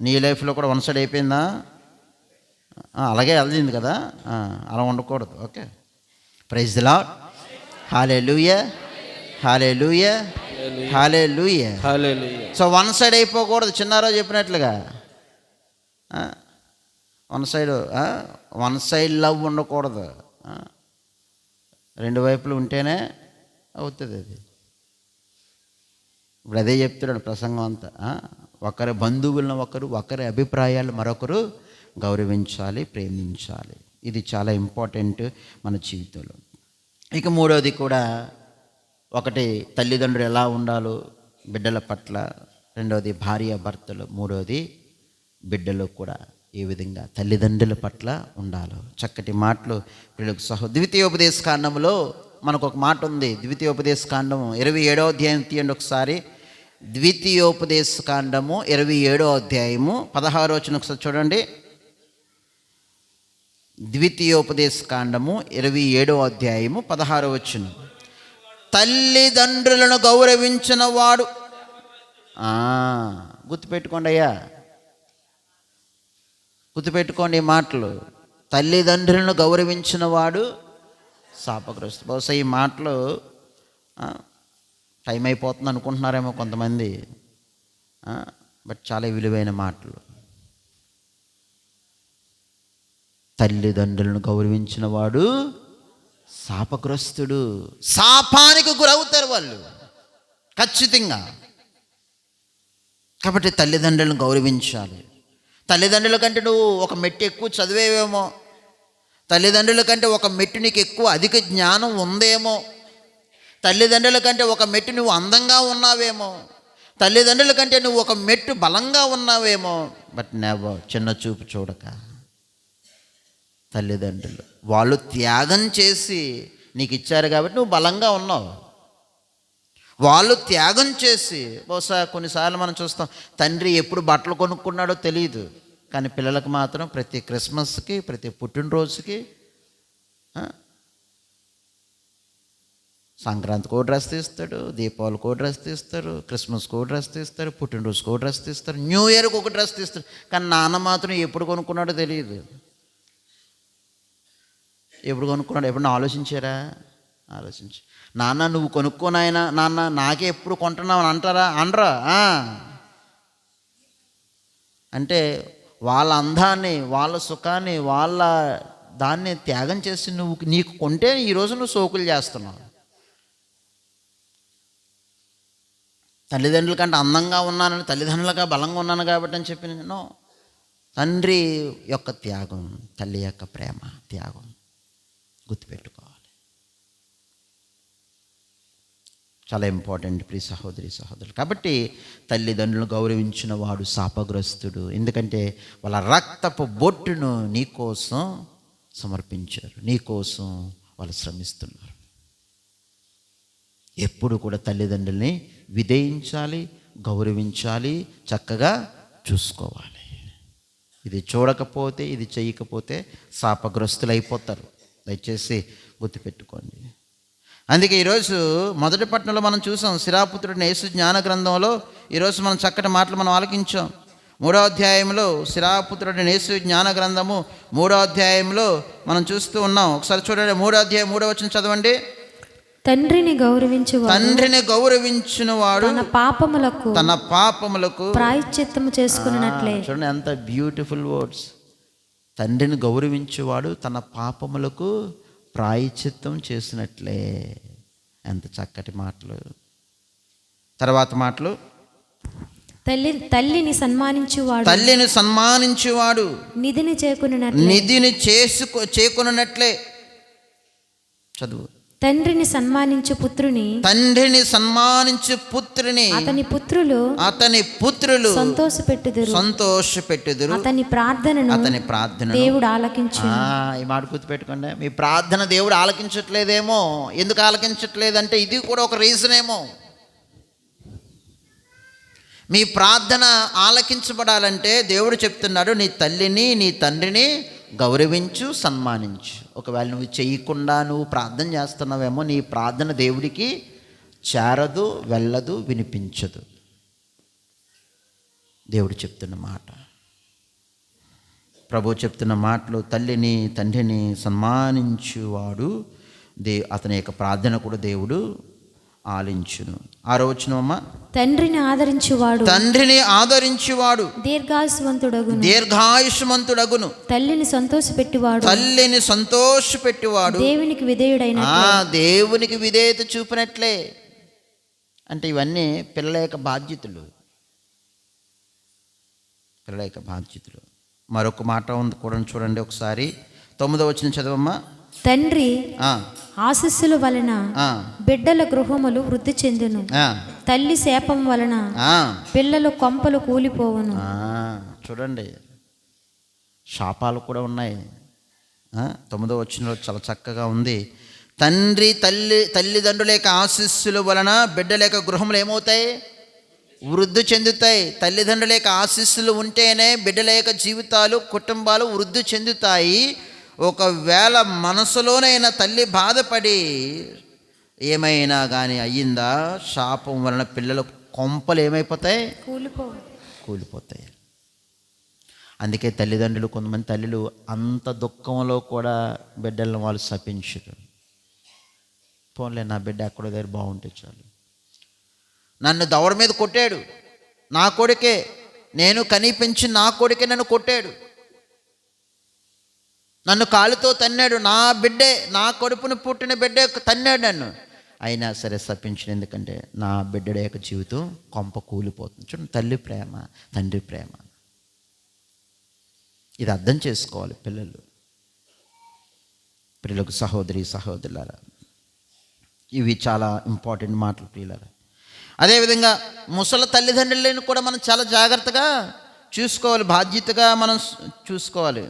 నీ లైఫ్లో కూడా వన్ సైడ్ అయిపోయిందా? అలాగే వెళ్తుంది కదా, అలా ఉండకూడదు. Okay, praise the lord. Hallelujah, hallelujah, hallelujah. So one side అయిపోకూడదు. చిన్నారో చెప్పినట్లుగా వన్ సైడ్ లవ్ ఉండకూడదు. రెండు వైపులు ఉంటేనే అవుతుంది అది. ఇప్పుడు అదే చెప్తున్నాడు ప్రసంగం అంతా. ఒకరి బంధువులను ఒకరు, ఒకరి అభిప్రాయాలు మరొకరు గౌరవించాలి, ప్రేమించాలి. ఇది చాలా ఇంపార్టెంట్ మన జీవితంలో. ఇక మూడవది కూడా, ఒకటి తల్లిదండ్రులు ఎలా ఉండాలో బిడ్డల పట్ల, రెండవది భార్య భర్తలు, మూడవది బిడ్డలు కూడా ఏ విధంగా తల్లిదండ్రుల పట్ల ఉండాలో. చక్కటి మాటలు పిల్లలకు ద్వితీయోపదేశ కాండంలో మనకు ఒక మాట ఉంది. ద్వితీయోపదేశ కాండం 27వ అధ్యాయం తీయండి ఒకసారి. ద్వితీయోపదేశ కాండము 27వ అధ్యాయము 16వ వచనం ఒకసారి చూడండి. ద్వితీయోపదేశ కాండము 27వ అధ్యాయము 16వ వచనం. తల్లిదండ్రులను గౌరవించిన వాడు, గుర్తుపెట్టుకోండి అయ్యా, గుర్తుపెట్టుకోండి ఈ మాటలు. తల్లిదండ్రులను గౌరవించిన వాడు శాపగ్రస్తుడు. బహుశా ఈ మాటలు టైం అయిపోతుంది అనుకుంటున్నారేమో కొంతమంది, బట్ చాలా విలువైన మాటలు. తల్లిదండ్రులను గౌరవించిన వాడు శాపగ్రస్తుడు. శాపానికి గురవుతారు వాళ్ళు ఖచ్చితంగా. కాబట్టి తల్లిదండ్రులను గౌరవించాలి. తల్లిదండ్రుల కంటే నువ్వు ఒక మెట్టు ఎక్కువ చదివేవేమో, తల్లిదండ్రుల కంటే ఒక మెట్టు నీకు ఎక్కువ అధిక జ్ఞానం ఉందేమో, తల్లిదండ్రుల కంటే ఒక మెట్టు నువ్వు అందంగా ఉన్నావేమో, తల్లిదండ్రుల కంటే నువ్వు ఒక మెట్టు బలంగా ఉన్నావేమో. బట్ నెవర్, చిన్న చూపు చూడక. తల్లిదండ్రులు వాళ్ళు త్యాగం చేసి నీకు ఇచ్చారు కాబట్టి నువ్వు బలంగా ఉన్నావు. వాళ్ళు త్యాగం చేసి, బహుశా కొన్నిసార్లు మనం చూస్తాం, తండ్రి ఎప్పుడు బట్టలు కొనుక్కున్నాడో తెలియదు, కానీ పిల్లలకు మాత్రం ప్రతి క్రిస్మస్కి, ప్రతి పుట్టినరోజుకి, సంక్రాంతికి ఒక డ్రెస్ తీస్తాడు, దీపావళికి ఒక డ్రెస్ తీస్తారు, క్రిస్మస్కి ఒక డ్రెస్ తీస్తారు, పుట్టినరోజుకి ఒక డ్రెస్ తీస్తారు, న్యూ ఇయర్కి ఒక డ్రెస్ తీస్తారు. కానీ నాన్న మాత్రం ఎప్పుడు కొనుక్కున్నాడో తెలియదు. ఎప్పుడు కొనుక్కున్నాడు ఎప్పుడన్నా ఆలోచించారా? ఆలోచించి, నాన్న నువ్వు కొనుక్కోనాయన, నాన్న నాకే ఎప్పుడు కొంటున్నావు అని అంటారా? అనరా? అంటే వాళ్ళ అందాన్ని, వాళ్ళ సుఖాన్ని, వాళ్ళ దాన్ని త్యాగం చేసి నీకు కొంటే ఈరోజు నువ్వు సోకులు చేస్తున్నావు. తల్లిదండ్రుల కంటే అందంగా ఉన్నానని, తల్లిదండ్రులుగా బలంగా ఉన్నాను కాబట్టి అని చెప్పి నేను తండ్రి యొక్క త్యాగం, తల్లి యొక్క ప్రేమ త్యాగం గుర్తుపెట్టుకోవాలి. చాలా ఇంపార్టెంట్ ప్రియ సహోదరి సహోదరులు. కాబట్టి తల్లిదండ్రులను గౌరవించిన వాడు శాపగ్రస్తుడు. ఎందుకంటే వాళ్ళ రక్తపు బొట్టును నీకోసం సమర్పించారు, నీకోసం వాళ్ళు శ్రమిస్తున్నారు. ఎప్పుడు కూడా తల్లిదండ్రుల్ని విధేయించాలి, గౌరవించాలి, చక్కగా చూసుకోవాలి. ఇది చూడకపోతే, ఇది చేయకపోతే శాపగ్రస్తులు అయిపోతారు. దయచేసి గుర్తుపెట్టుకోండి. అందుకే ఈరోజు మొదటి పట్టణంలో మనం చూసాం, సిరాపుత్రుడిని యేసు జ్ఞాన గ్రంథంలో ఈరోజు మనం చక్కటి మాటలు మనం ఆలకించాం. 3వ అధ్యాయంలో సిరాపుత్రుడిని యేసు జ్ఞాన గ్రంథము 3వ అధ్యాయంలో మనం చూస్తూ ఉన్నాం. ఒకసారి చూడండి, 3వ అధ్యాయం 3వ వచనం చదవండి. తండ్రిని గౌరవించిన వాడు తన పాపములకు ప్రాయశ్చిత్తము చేసుకున్నట్లే. చూడండి ఎంత బ్యూటిఫుల్ వర్డ్స్. తండ్రిని గౌరవించేవాడు తన పాపములకు ప్రాయశ్చిత్తం చేసినట్లే. ఎంత చక్కటి మాటలు. తర్వాత మాటలు, తల్లిని సన్మానించువాడు నిధిని చేకున్నట్లే. చదువు. తండ్రిని సన్మానించు పుత్రుని అతని పుత్రులు సంతోషపెట్టుదురు. అతని ప్రార్థనను దేవుడు ఆలకించు. ఈ మాట గుర్తుపెట్టుకోండి. మీ ప్రార్థన దేవుడు ఆలకించట్లేదేమో. ఎందుకు ఆలకించట్లేదంటే ఇది కూడా ఒక రీజన్ ఏమో. మీ ప్రార్థన ఆలకించబడాలంటే దేవుడు చెప్తున్నాడు, నీ తల్లిని నీ తండ్రిని గౌరవించు, సన్మానించు. ఒకవేళ నువ్వు చేయకుండా నువ్వు ప్రార్థన చేస్తున్నావేమో, నీ ప్రార్థన దేవుడికి చేరదు, వెళ్ళదు, వినిపించదు. దేవుడు చెప్తున్న మాట, ప్రభు చెప్తున్న మాటలు, తల్లిని తండ్రిని సన్మానించువాడు అతని యొక్క ప్రార్థన కూడా దేవుడు ఆలించును. 6వ వచనమమ్మా. తండ్రిని ఆదరించువాడు దీర్ఘాయుష్మంతుడగును. తల్లిని సంతోషపెట్టువాడు దేవునికి విధేయత చూపినట్లే. అంటే ఇవన్నీ పిల్లల యొక్క బాధ్యతలు. మరొక మాట ఉంది కూడా చూడండి ఒకసారి. 9వ వచనం చదవమ్మా. తండ్రి ఆశీస్సుల వలన బిడ్డల గృహములు వృద్ధి చెందును, తల్లి శాపం వలన పిల్లలు కొంపలు కూలిపోవును. చూడండి, శాపాలు కూడా ఉన్నాయి. 9వ వచనంలో చాలా చక్కగా ఉంది. తల్లిదండ్రుల యొక్క ఆశీస్సుల వలన బిడ్డల యొక్క గృహములు ఏమవుతాయి? వృద్ధి చెందుతాయి. తల్లిదండ్రుల యొక్క ఆశీస్సులు ఉంటేనే బిడ్డల యొక్క జీవితాలు, కుటుంబాలు వృద్ధి చెందుతాయి. ఒకవేళ మనసులోనైనా తల్లి బాధపడి ఏమైనా కానీ అయ్యిందా, శాపం వలన పిల్లల కొంపలు ఏమైపోతాయి? కూలిపోతాయి. అందుకే తల్లిదండ్రులు, కొంతమంది తల్లులు అంత దుఃఖంలో కూడా బిడ్డలను వాళ్ళు శపించరు. పోన్లే, నా బిడ్డ ఎక్కడో దగ్గర బాగుంటే చాలు. నన్ను దవడ మీద కొట్టాడు, నా కొడుకే, నేను కనిపించి నా కొడుకే నన్ను కొట్టాడు, నన్ను కాలుతో తన్నాడు, నా బిడ్డే, నా కడుపును పుట్టిన బిడ్డే తన్నాడు నన్ను, అయినా సరే శపించిన. ఎందుకంటే నా బిడ్డ యొక్క జీవితం కొంప కూలిపోతుంది. చూడండి, తల్లి ప్రేమ, తండ్రి ప్రేమ. ఇది అర్థం చేసుకోవాలి పిల్లలకు. సహోదరులారా, ఇవి చాలా ఇంపార్టెంట్ మాటలు ప్రియులారా. అదేవిధంగా ముసలి తల్లిదండ్రులను కూడా మనం చాలా జాగ్రత్తగా చూసుకోవాలి, బాధ్యతగా మనం చూసుకోవాలి,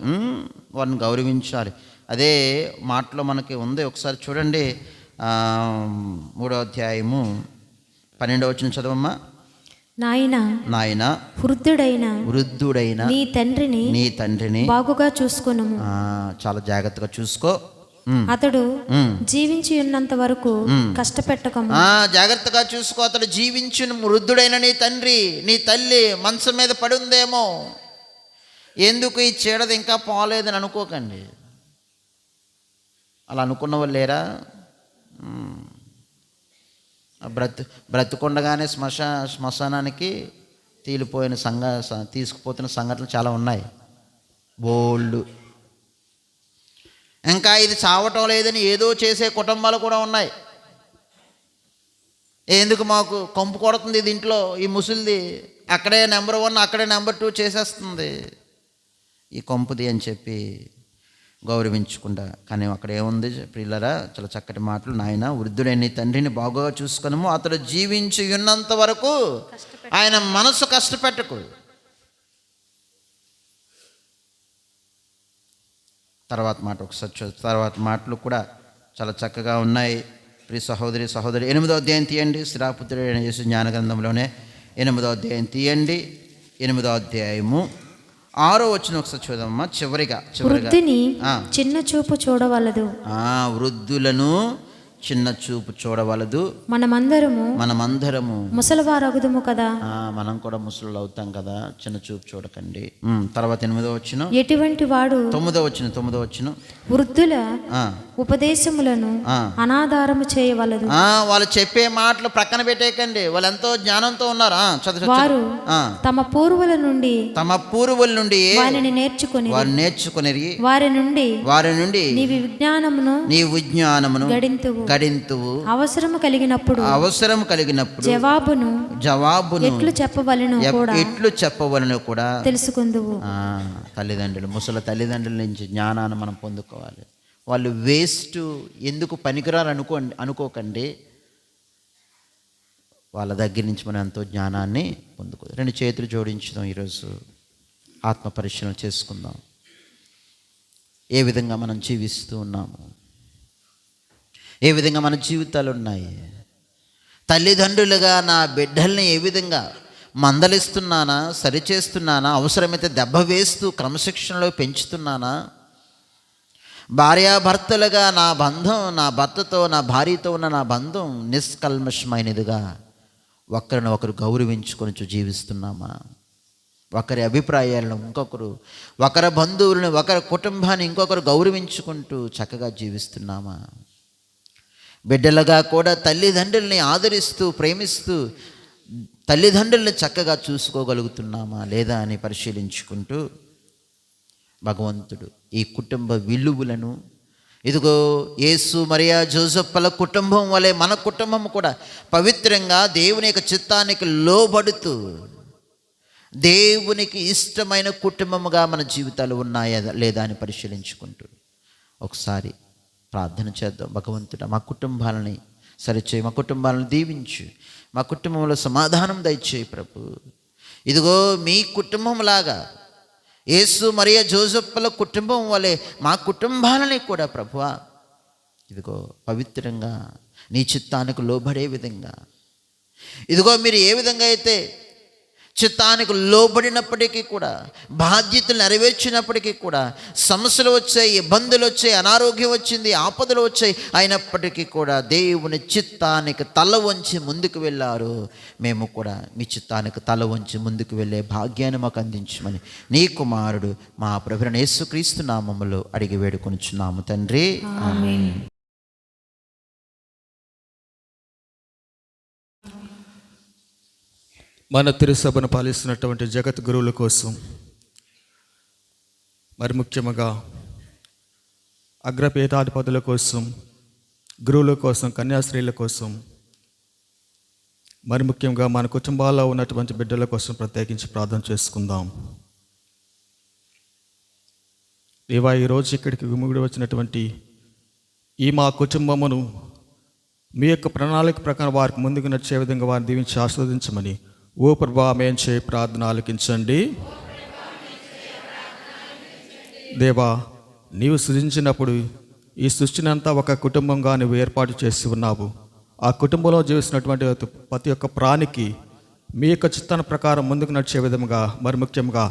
వారిని గౌరవించాలి. అదే మాటలో మనకి ఉంది. ఒకసారి చూడండి, 3వ అధ్యాయము 12వ వచనం చదవమ్మా. నాయనా వృద్ధుడైన నీ తండ్రిని బాగుగా చూసుకొను. చాలా జాగ్రత్తగా చూసుకో. అతడు జీవించి ఉన్నంత వరకు కష్టపెట్టకము. జాగ్రత్తగా చూసుకో. అతడు జీవించిన వృద్ధుడైన నీ తండ్రి, నీ తల్లి మంచం మీద పడి ఉందేమో, ఎందుకు ఈ చీడది ఇంకా పోలేదని అనుకోకండి. అలా అనుకున్న వాళ్ళు లేరా? బ్రతుకుండగానే శ్మశానానికి తీసుకుపోతున్న సంఘటనలు చాలా ఉన్నాయి. బోల్డ్. ఇంకా ఇది చావటం లేదని ఏదో చేసే కుటుంబాలు కూడా ఉన్నాయి. ఎందుకు మాకు కంపు కొడుతుంది దీంట్లో, ఈ ముసలిది అక్కడే నెంబర్ 1 అక్కడే నెంబర్ 2 చేసేస్తుంది, ఈ కంపుది అని చెప్పి గౌరవించకుండా. కానీ అక్కడ ఏముంది ప్రియులారా, చాలా చక్కటి మాటలు. నాయన, వృద్ధుడైన నీ తండ్రిని బాగుగా చూసుకొనము, అతడు జీవించి ఉన్నంత వరకు ఆయన మనసు కష్టపెట్టకు. తర్వాత మాట ఒకసారి తర్వాత మాటలు కూడా చాలా చక్కగా ఉన్నాయి. ప్రియ సహోదరి 8వ అధ్యాయం తీయండి. శ్రీరాపుత్రుడైన యేసు జ్ఞాన గ్రంథంలోనే 8వ అధ్యాయం తీయండి. 8వ అధ్యాయము 6వ వచనం ఒకసారి చూద్దామమ్మా. చివరిగా వృద్ధిని చిన్న చూపు చూడవలదు. వృద్ధులను చిన్న చూపు చూడవలదు. మనమందరము ముసలివారగుదుము కదా. మనం కూడా ముసలు అవుతాం కదా, చిన్న చూపు చూడకండి. తర్వాత 8వ వచనం. ఎటువంటి వాడు 9వ వచనం. వృద్ధుల ఉపదేశములను అనాధారము చేయవలదు. వాళ్ళు చెప్పే మాటలు ప్రక్కన పెట్టేయకండి, వాళ్ళు ఎంతో జ్ఞానంతో ఉన్నారు. వారు తమ పూర్వుల నుండి వారిని నేర్చుకుని వారి నుండి నీ విజ్ఞానమును గడింతువు. అవసరము కలిగినప్పుడు జవాబును ఎట్లు చెప్పవలెను కూడా తెలుసుకుందువు. తల్లిదండ్రులు, ముసలి తల్లిదండ్రుల నుంచి జ్ఞానాన్ని మనం పొందుకోవాలి. వాళ్ళు వేస్ట్, ఎందుకు పనికిరారు అనుకోకండి. వాళ్ళ దగ్గర నుంచి మనం ఎంతో జ్ఞానాన్ని పొందుకోవాలి. 2 చేతులు జోడించుదాం. ఈరోజు ఆత్మ పరిశీలన చేసుకుందాం. ఏ విధంగా మనం జీవిస్తూ ఉన్నాము, ఏ విధంగా మన జీవితాలు ఉన్నాయి. తల్లిదండ్రులుగా నా బిడ్డల్ని ఏ విధంగా మందలిస్తున్నానా, సరిచేస్తున్నానా, అవసరమైతే దెబ్బ వేస్తూ క్రమశిక్షణలో పెంచుతున్నానా? భార్యాభర్తలుగా నా బంధం, నా భర్తతో నా భార్యతో ఉన్న నా బంధం నిష్కల్మషమైనదిగా ఒకరిని ఒకరు గౌరవించుకొని జీవిస్తున్నామా? ఒకరి అభిప్రాయాలను ఒకరి బంధువులను, ఒకరి కుటుంబాన్ని ఇంకొకరు గౌరవించుకుంటూ చక్కగా జీవిస్తున్నామా? బిడ్డలుగా కూడా తల్లిదండ్రుల్ని ఆదరిస్తూ ప్రేమిస్తూ తల్లిదండ్రుల్ని చక్కగా చూసుకోగలుగుతున్నామా లేదా అని పరిశీలించుకుంటూ భగవంతుడు ఈ కుటుంబ విలువలను, ఇదిగో యేసు మరియా జోసెఫ్ల కుటుంబం వలె మన కుటుంబం కూడా పవిత్రంగా దేవుని యొక్క చిత్తానికి లోబడుతూ దేవునికి ఇష్టమైన కుటుంబముగా మన జీవితాలు ఉన్నాయా లేదా అని పరిశీలించుకుంటూ ఒకసారి ప్రార్థన చేద్దాం. భగవంతుడా, మా కుటుంబాలని సరిచేయి, మా కుటుంబాలను దీవించు, మా కుటుంబంలో సమాధానం దయచేయి ప్రభు. ఇదిగో మీ కుటుంబంలాగా యేసు మరియా జోసెఫ్ల కుటుంబం వలె మా కుటుంబాలని కూడా ప్రభువా ఇదిగో పవిత్రంగా నీ చిత్తానికి లోబడే విధంగా, ఇదిగో మీరు ఏ విధంగా అయితే చిత్తానికి లోబడినప్పటికీ కూడా, బాధ్యతలు నెరవేర్చినప్పటికీ కూడా సమస్యలు వచ్చాయి, ఇబ్బందులు వచ్చాయి, అనారోగ్యం వచ్చింది, ఆపదలు వచ్చాయి, అయినప్పటికీ కూడా దేవుని చిత్తానికి తల వంచి ముందుకు వెళ్ళారు. మేము కూడా మీ చిత్తానికి తల వంచి ముందుకు వెళ్ళే భాగ్యాన్ని మాకు అందించమని నీ కుమారుడు మా ప్రభువైన యేసుక్రీస్తు నామములో అడిగి వేడుకొనుచున్నాము తండ్రి, ఆమేన్. మన తిరుసభను పాలిస్తున్నటువంటి జగత్ గురువుల కోసం, మరి ముఖ్యంగా అగ్రపీఠాధిపతుల కోసం, గురువుల కోసం, కన్యాస్త్రీల కోసం, మరి ముఖ్యంగా మన కుటుంబాల్లో ఉన్నటువంటి బిడ్డల కోసం ప్రత్యేకించి ప్రార్థన చేసుకుందాం. దేవా, ఈరోజు ఇక్కడికి గుమిగుడి వచ్చినటువంటి ఈ మా కుటుంబమును మీ యొక్క ప్రణాళిక ప్రకారం వారికి ముందుకు నడిచే విధంగా వారిని దీవించి ఆస్వాదించమని ఓ ప్రభా మేము చేయి ప్రార్థన ఆలకించండి. దేవా, నీవు సృజించినప్పుడు ఈ సృష్టిని అంతా ఒక కుటుంబంగా నువ్వు ఏర్పాటు చేసి ఉన్నావు. ఆ కుటుంబంలో జీవిస్తున్నటువంటి ప్రతి ఒక్క ప్రాణికి మీ యొక్క చిత్తాన్ని ప్రకారం ముందుకు నడిచే విధంగా, మరి ముఖ్యంగా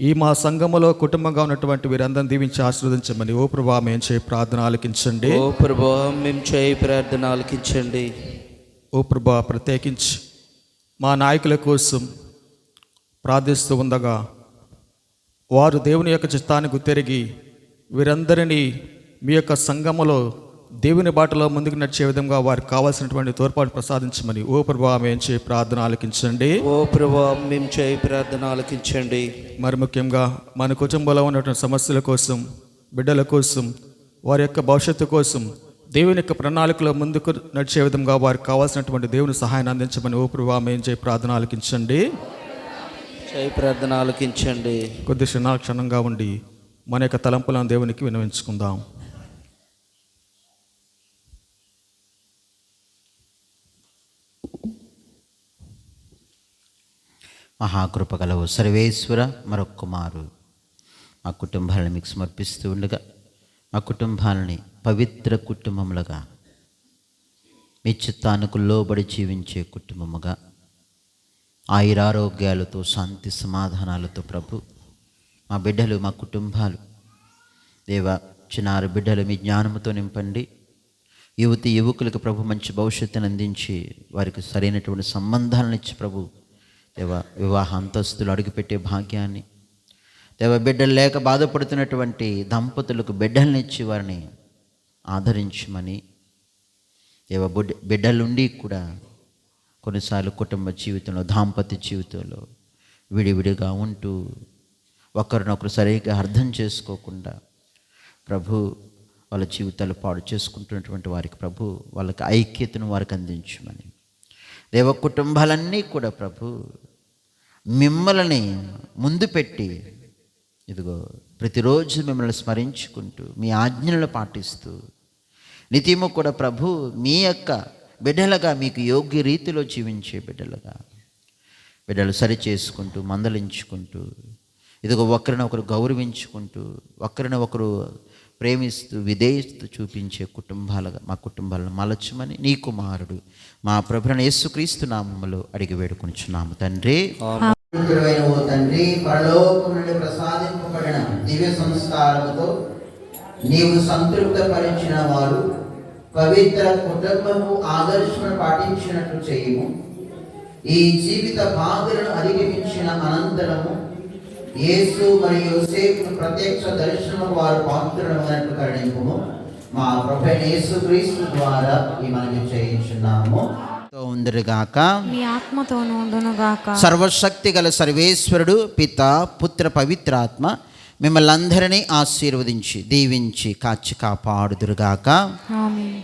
ఈ మా సంఘములో కుటుంబంగా ఉన్నటువంటి వీరందరిని దీవించి ఆశీర్వదించమని ఓ ప్రభా మేము చేయి ప్రార్థన ఆలకించండి. ఓ ప్రభా మేము చేయి ప్రార్థన ఆలకించండి. ఓ ప్రభా, ప్రత్యేకించి మా నాయకుల కోసం ప్రార్థిస్తూ ఉండగా వారు దేవుని యొక్క చిత్తాన్ని గుర్తెరిగి వీరందరినీ మీ యొక్క సంఘములో దేవుని బాటలో ముందుకు నడిచే విధంగా వారికి కావాల్సినటువంటి తోడ్పాటు ప్రసాదించమని ఓ ప్రభువా మేము చేయి ప్రార్థన ఆలకించండి. ఓ ప్రభువా మేము చేయి ప్రార్థన ఆలకించండి. మరి ముఖ్యంగా మన కుటుంబంలో ఉన్నటువంటి సమస్యల కోసం, బిడ్డల కోసం, వారి యొక్క భవిష్యత్తు కోసం దేవుని యొక్క ప్రణాళికలో ముందుకు నడిచే విధంగా వారికి కావాల్సినటువంటి దేవుని సహాయాన్ని అందించమని ఓ ప్రభువా మేము చేయి ప్రార్థన ఆలకించండి. చేయి ప్రార్థన ఆలకించండి. కొద్ది క్షణంగా ఉండి మన యొక్క తలంపులను దేవునికి విన్నవించుకుందాం. మహాకృపగలవు సర్వేశ్వర, మరొక్క మారు మా కుటుంబాలను మీకు సమర్పిస్తూ ఉండగా మా కుటుంబాలని పవిత్ర కుటుంబములుగా మీ చిత్తానికి లోబడి జీవించే కుటుంబముగా ఆయురారోగ్యాలతో శాంతి సమాధానాలతో ప్రభు మా బిడ్డలు, మా కుటుంబాలు దేవా, చిన్నారి బిడ్డలు మీ జ్ఞానముతో నింపండి. యువకులకు ప్రభు మంచి భవిష్యత్తును అందించి వారికి సరైనటువంటి సంబంధాలను ఇచ్చి ప్రభు దేవా వివాహ అంతస్తులు అడుగుపెట్టే భాగ్యాన్ని, దేవ బిడ్డలు లేక బాధపడుతున్నటువంటి దంపతులకు బిడ్డలను ఇచ్చి వారిని ఆదరించమని, దేవ బిడ్డలుండి కూడా కొన్నిసార్లు కుటుంబ జీవితంలో, దాంపత్య జీవితంలో విడివిడిగా ఉంటూ ఒకరినొకరు సరిగ్గా అర్థం చేసుకోకుండా ప్రభు వాళ్ళ జీవితాలు పాడు చేసుకుంటున్నటువంటి వారికి ప్రభు వాళ్ళకి ఐక్యతను వారికి అందించమని, దేవ కుటుంబాలన్నీ కూడా ప్రభు మిమ్మల్ని ముందు పెట్టి ఇదిగో ప్రతిరోజు మిమ్మల్ని స్మరించుకుంటూ మీ ఆజ్ఞలను పాటిస్తూ నిత్యము కూడా ప్రభు మీ యొక్క బిడ్డలుగా మీకు యోగ్య రీతిలో జీవించే బిడ్డలు సరి చేసుకుంటూ మందలించుకుంటూ ఇదిగో ఒకరినొకరు గౌరవించుకుంటూ ఒకరినొకరు ప్రేమిస్తూ విధేయత చూపించే కుటుంబాలుగా మా కుటుంబాలను మలచమని నీ కుమారుడు మా ప్రభువైన యేసుక్రీస్తు నామములో అడిగి వేడుకొనుచున్నాము తండ్రి. ఓ తండ్రి, పరలోకం నుండి ప్రసాదింపబడిన దివ్య సంస్కారముతో నీవు సంతృప్తపరిచిన వారు పవిత్ర కుటుంబము ఆదర్శమును పాటించినట్లు చేయము. ఈ జీవిత బాధలను అధిగమించిన అనంతరము యేసు మరియు యోసేపును ప్రత్యక్ష దర్శనం వారు పాత్రులైనట్లు కరుణింపుము. మా ప్రభువైన యేసుక్రీస్తు ద్వారా ఈ మనవి చేయించున్నాము. ఉందరుగాక, మీ ఆత్మతోను ఉండునుగాక. సర్వశక్తి గల సర్వేశ్వరుడు పిత, పుత్ర, పవిత్రాత్మ మిమ్మల్ని అందరినీ ఆశీర్వదించి దీవించి కాచి కాపాడుదురుగాక. ఆమేన్.